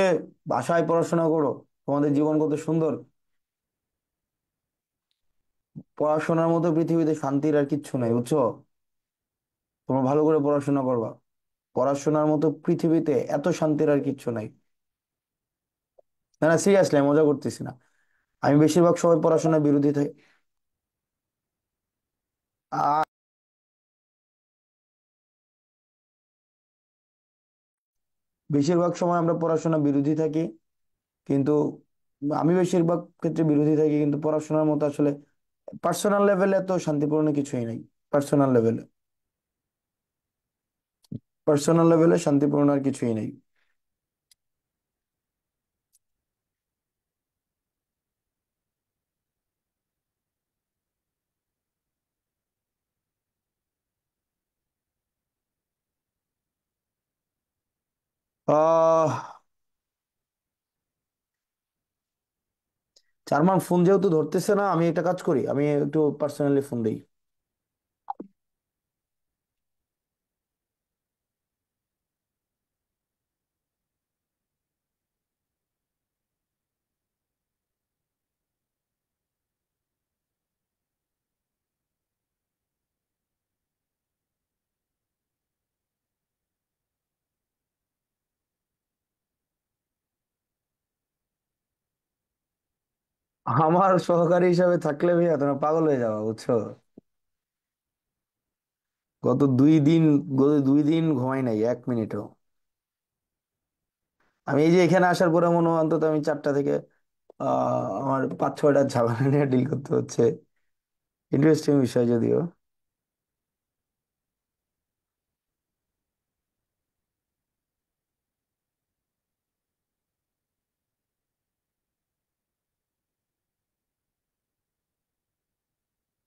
বাসায় পড়াশোনা করো, তোমাদের জীবন কত সুন্দর। পড়াশোনার মতো পৃথিবীতে শান্তির আর কিচ্ছু নাই, বুঝছো। তোমরা ভালো করে পড়াশোনা করবা, পড়াশোনার মতো পৃথিবীতে এত শান্তির আর কিচ্ছু নাই। না না, সিরিয়াসলি আমি মজা করতেছি না। আমি বেশিরভাগ সময় পড়াশোনার বিরোধী থাকি। আ- বেশিরভাগ সময় আমরা পড়াশোনা বিরোধী থাকি, কিন্তু আমি বেশিরভাগ ক্ষেত্রে বিরোধী থাকি, কিন্তু পড়াশোনার মতো আসলে পার্সোনাল লেভেলে তো শান্তিপূর্ণ কিছুই নাই। পার্সোনাল লেভেলে, পার্সোনাল লেভেলে শান্তিপূর্ণ আর কিছুই নেই। আহ জার্মান ফোন যেহেতু ধরতেছে না, আমি একটা কাজ করি, আমি একটু পার্সোনালি ফোন দিই। আমার সহকারী হিসাবে থাকলে ভাইয়া তোমরা পাগল হয়ে যাওয়া, বুঝছো? গত 2 দিন, গত 2 দিন ঘুমাই নাই 1 মিনিটও। আমি এই যে এখানে আসার পরে মনে হয় অন্তত আমি 4টা থেকে আমার 5-6টা ঝামেলা নিয়ে ডিল করতে হচ্ছে। ইন্টারেস্টিং বিষয় যদিও।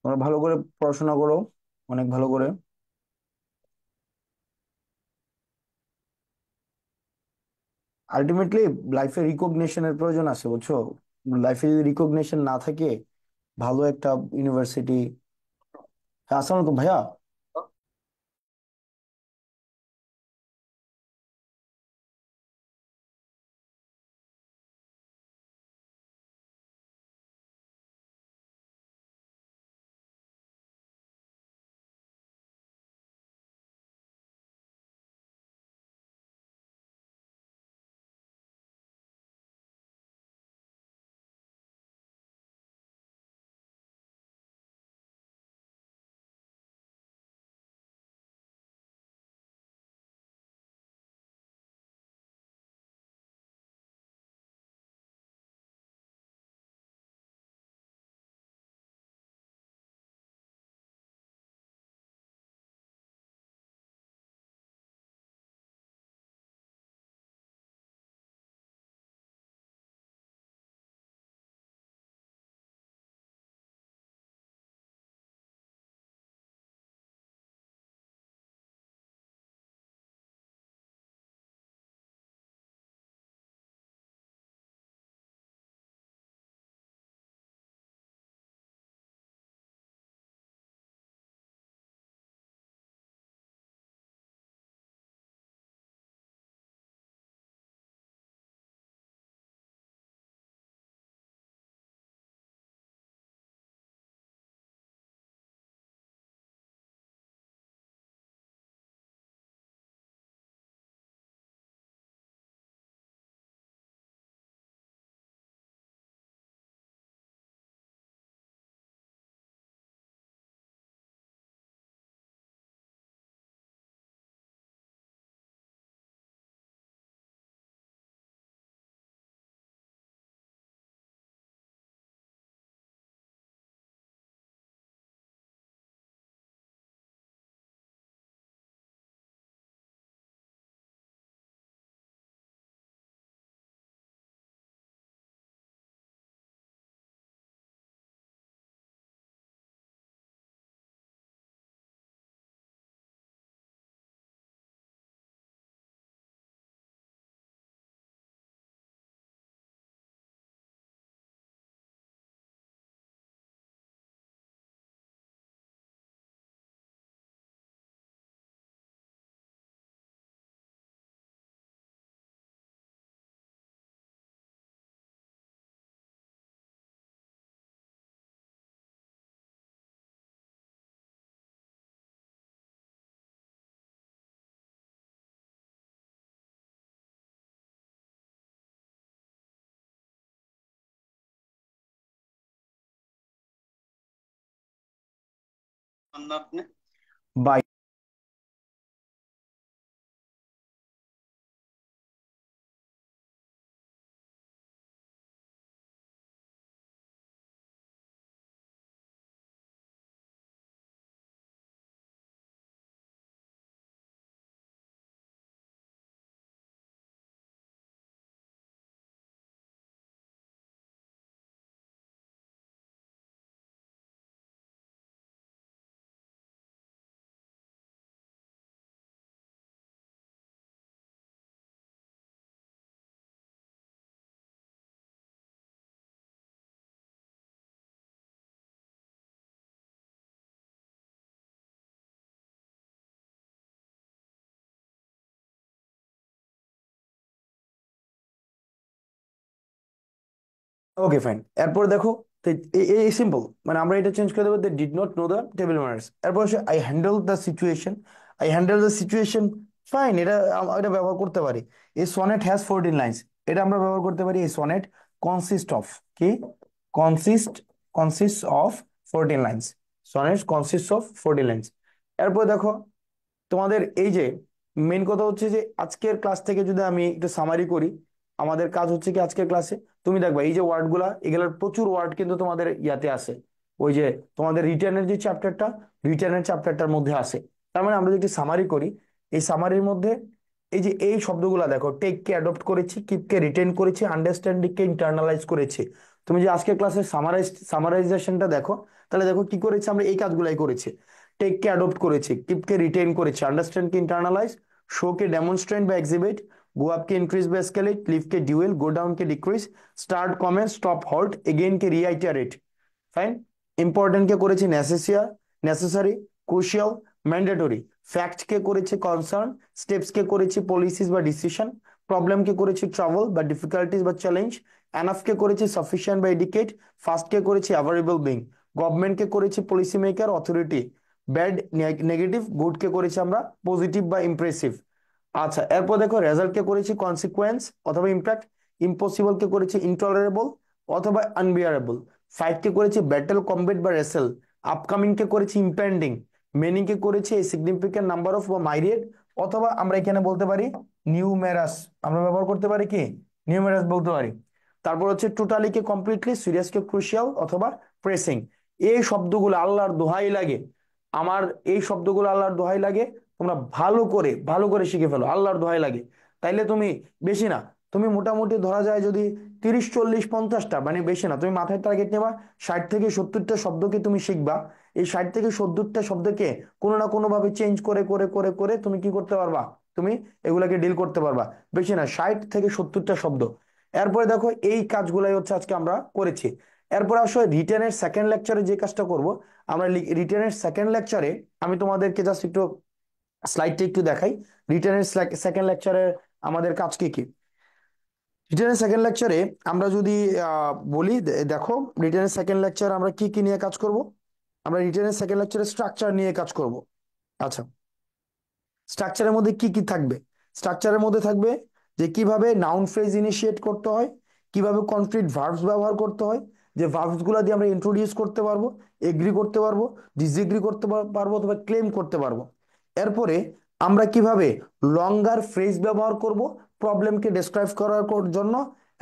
তোমরা ভালো করে পড়াশোনা করো, অনেক ভালো করে। আলটিমেটলি লাইফে রিকগনিশনের প্রয়োজন আছে, বুঝছো? লাইফে যদি রিকগনিশন না থাকে, ভালো একটা ইউনিভার্সিটি। আসসালামু আলাইকুম ভাইয়া। বাই। ওকে ফাইন, এরপর দেখো। তো এই সিম্পল, মানে আমরা এটা চেঞ্জ করে দেবো, they did not know the table manners. এরপর হচ্ছে I handle the situation. I handle the situation, fine, এটা এটা ব্যবহার করতে পারি। এই সনেট হ্যাজ 14 লাইন্স, এটা আমরা ব্যবহার করতে পারি। এই সনেট কনসিস্ট অফ কি? Consist consist of 14 lines. Sonnet consist of 14 lines. এরপর দেখো তোমাদের এই যে মেন কথা হচ্ছে যে আজকের ক্লাস থেকে যদি আমি একটু সামারি করি, আমাদের কাজ হচ্ছে কি আজকের ক্লাসে তুমি দেখবা এই যে ওয়ার্ড গুলা, এগুলোর প্রচুর ওয়ার্ড কিন্তু তোমাদের ইয়াতে আছে, ওই যে তোমাদের রিটার্নের যে চ্যাপ্টারটা, রিটার্নের চ্যাপ্টারটার মধ্যে আছে। তার মানে আমরা যদি সামারি করি, এই সামারির মধ্যে এই যে এই শব্দগুলা দেখো, টেক কে অ্যাডপ্ট করেছি, কিপ কে রিটেন করেছি, আন্ডারস্ট্যান্ডিং কে ইন্টারনালাইজ করেছি। তুমি যে আজকের ক্লাসের সামারাইজেশনটা দেখো, তাহলে দেখো কি করেছি আমরা, এই কাজগুলাই করেছি। টেক কে অ্যাডপ্ট করেছি, কিপ কে রিটেন করেছি, আন্ডারস্ট্যান্ড কে ইন্টারনালাইজ, শো কে ডেমনস্ট্রেট বা এক্সিবিট, গো আপ কে ইনক্রিজ বা এসকেলেট, লিভ কে ডিউয়েল, গো ডাউন কে decrease, start commence stop halt, again কে রিআইটারেট। ফাইন। ইম্পর্টেন্ট কে করেছি necessary, necessary, crucial, mandatory. Fact কে করেছি কনসার্ন, স্টেপস কে করেছি পলিসিস বা ডিসিশন, প্রবলেম কে করেছি ট্রাভেল বা ডিফিকাল্টিজ বা চ্যালেঞ্জ, এনাফ কে করেছি সাফিসিয়েন্ট বা এডিকেট, ফার্স্ট কে করেছি অ্যাভারেবল বিং, গভর্নমেন্ট কে করেছি policy maker authority, bad negative, good কে করেছি আমরা পজিটিভ বা ইমপ্রেসিভ। আচ্ছা, এরপর দেখো রেজাল্ট কে করেছি কনসিকুয়েন্স অথবা ইম্প্যাক্ট, ইম্পসিবল কে করেছি ইনটলারেবল অথবা আনবিয়ারেবল, ফাইট কে করেছি ব্যাটেল কমবেট বা রেসেল, আপকামিং কে করেছি ইম্পেন্ডিং, মেনি কে করেছি সিগনিফিকেন্ট নাম্বার অফ বা মাইরিয়েড, অথবা আমরা এখানে বলতে পারি নিউমেরাস, আমরা ব্যবহার করতে পারি কি নিউমেরাস বলতে পারি। তারপর হচ্ছে টোটালি কে কমপ্লিটলি, সিরিয়াস কে ক্রুশিয়াল অথবা প্রেসিং। এই শব্দগুলো আল্লাহর দোহাই লাগে, আমার এই শব্দগুলো আল্লাহর দোহাই লাগে, তোমরা ভালো করে শিখে ফেলো, আল্লাহর দোহাই লাগে। তাইলে তুমি বেশি না, তুমি মোটামুটি ধরা যায় যদি 30 40 50টা, মানে বেশি না, তুমি মাথায় টার্গেট নেবা 60 থেকে 70টা শব্দকে তুমি শিখবা। এই 60 থেকে 70টা শব্দকে কোনো না কোনো ভাবে চেঞ্জ করে করে করে করে তুমি কি করতে পারবা, তুমি এগুলাকে ডিল করতে পারবা। বেশি না, 60 থেকে 70টা শব্দ। এরপরে দেখো এই কাজগুলাই হচ্ছে আজকে আমরা করেছি। এরপর আসলে রিটেনের সেকেন্ড লেকচারে যে কাজটা করব, আমরা রিটেনের সেকেন্ড লেকচারে আমি তোমাদেরকে জাস্ট একটু স্লাইডটা একটু দেখাই। রিটেনের সেকেন্ড লেকচারে আমাদের কাজ কি কি। রিটেনের সেকেন্ড লেকচারে আমরা যদি বলি, দেখো রিটেনের সেকেন্ড লেকচারে আমরা কি কি নিয়ে কাজ করব। আমরা রিটেনের সেকেন্ড লেকচারে স্ট্রাকচার নিয়ে কাজ করব। আচ্ছা, স্ট্রাকচারের মধ্যে কি কি থাকবে? স্ট্রাকচারের মধ্যে থাকবে যে কিভাবে নাউন ফ্রেজ ইনিশিয়েট করতে হয়, কিভাবে কনক্রিট ভার্বস ব্যবহার করতে হয়, যে ভার্বস গুলা দিয়ে আমরা ইন্ট্রোডিউস করতে পারবো, এগ্রি করতে পারবো, ডিসএগ্রি করতে পারবো অথবা ক্লেম করতে পারবো। এরপরে আমরা কিভাবে লঙ্গার ফ্রেজ ব্যবহার করব প্রবলেমকে ডেসক্রাইব করার জন্য,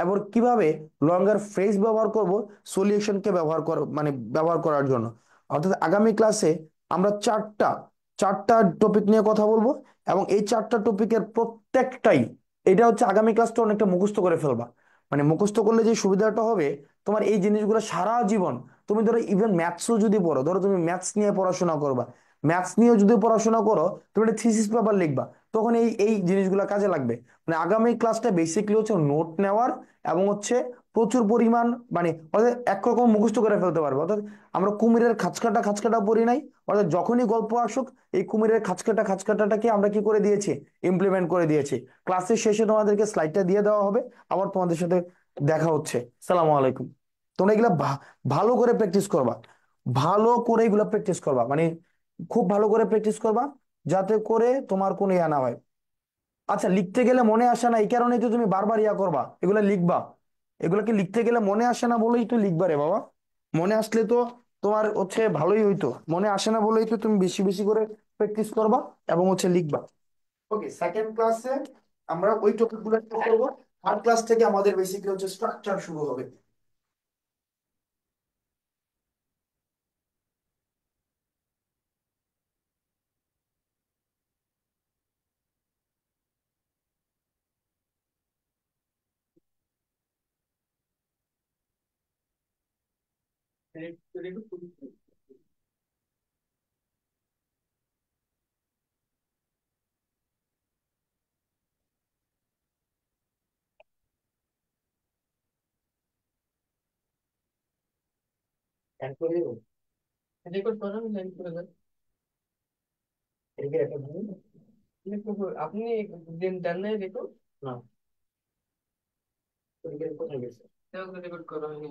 এবং কিভাবে লঙ্গার ফ্রেজ ব্যবহার করব সলিউশনকে ব্যবহার করার জন্য। অর্থাৎ আগামী ক্লাসে আমরা চারটা চারটা টপিক নিয়ে কথা বলবো, এবং এই চারটা টপিকের প্রত্যেকটাই, এটা হচ্ছে আগামী ক্লাসটা অনেকটা মুখস্থ করে ফেলবা। মানে মুখস্থ করলে যে সুবিধাটা হবে, তোমার এই জিনিসগুলো সারা জীবন, তুমি ধরো ইভেন ম্যাথসও যদি পড়ো, ধরো তুমি ম্যাথস নিয়ে পড়াশোনা করবা, ম্যাথস নিয়েও যদি পড়াশোনা করো, তুমি একটা থিসিস পেপার লিখবা, তখন এই এই জিনিসগুলো কাজে লাগবে। মানে আগামী ক্লাসটা বেসিকলি হচ্ছে নোট নেওয়ার, এবং হচ্ছে প্রচুর পরিমাণ, মানে অর্থাৎ একরকম মুখস্থ করে ফেলতে পারবে। অর্থাৎ আমরা কুমিরের খাঁচকাটা খাঁচকাটা পড়ি নাই, অর্থাৎ যখনই গল্প আসুক এই কুমিরের খাঁচকাটা খাঁচকাটাকে আমরা কি করে দিয়েছি, ইমপ্লিমেন্ট করে দিয়েছি। ক্লাসের শেষে তোমাদেরকে স্লাইডটা দিয়ে দেওয়া হবে। আবার তোমাদের সাথে দেখা হচ্ছে। সালামু আলাইকুম। তোমরা এগুলা ভালো করে প্র্যাকটিস করবা, ভালো করে এগুলা প্র্যাকটিস করবা, মানে খুব ভালো করে প্র্যাকটিস করবা, যাতে করে তোমার কোনো ইয়া না হয়। আচ্ছা, লিখতে গেলে মনে আসে না, এই কারণেই তো তুমি বারবার ইয়া করবা, এগুলা লিখবা। এগুলাকে লিখতে গেলে মনে আসে না বলেই তো লিখবা রে বাবা। মনে আসলে তো তোমার হচ্ছে ভালোই হইতো, মনে আসে না বলেই তো তুমি বেশি বেশি করে প্র্যাকটিস করবা এবং হচ্ছে লিখবা। ওকে, সেকেন্ড ক্লাসে আমরা ওই টপিক গুলো করবো। থার্ড ক্লাস থেকে আমাদের বেসিক্যালি হচ্ছে স্ট্রাকচার শুরু হবে। রেকর্ড করো, লাইভ করে দেন। এদিকে একটা দিন। আপনি দেন নাই রেকর্ড? না, ওদিকে কোথায় গেছে? রেকর্ড করা হয়নি।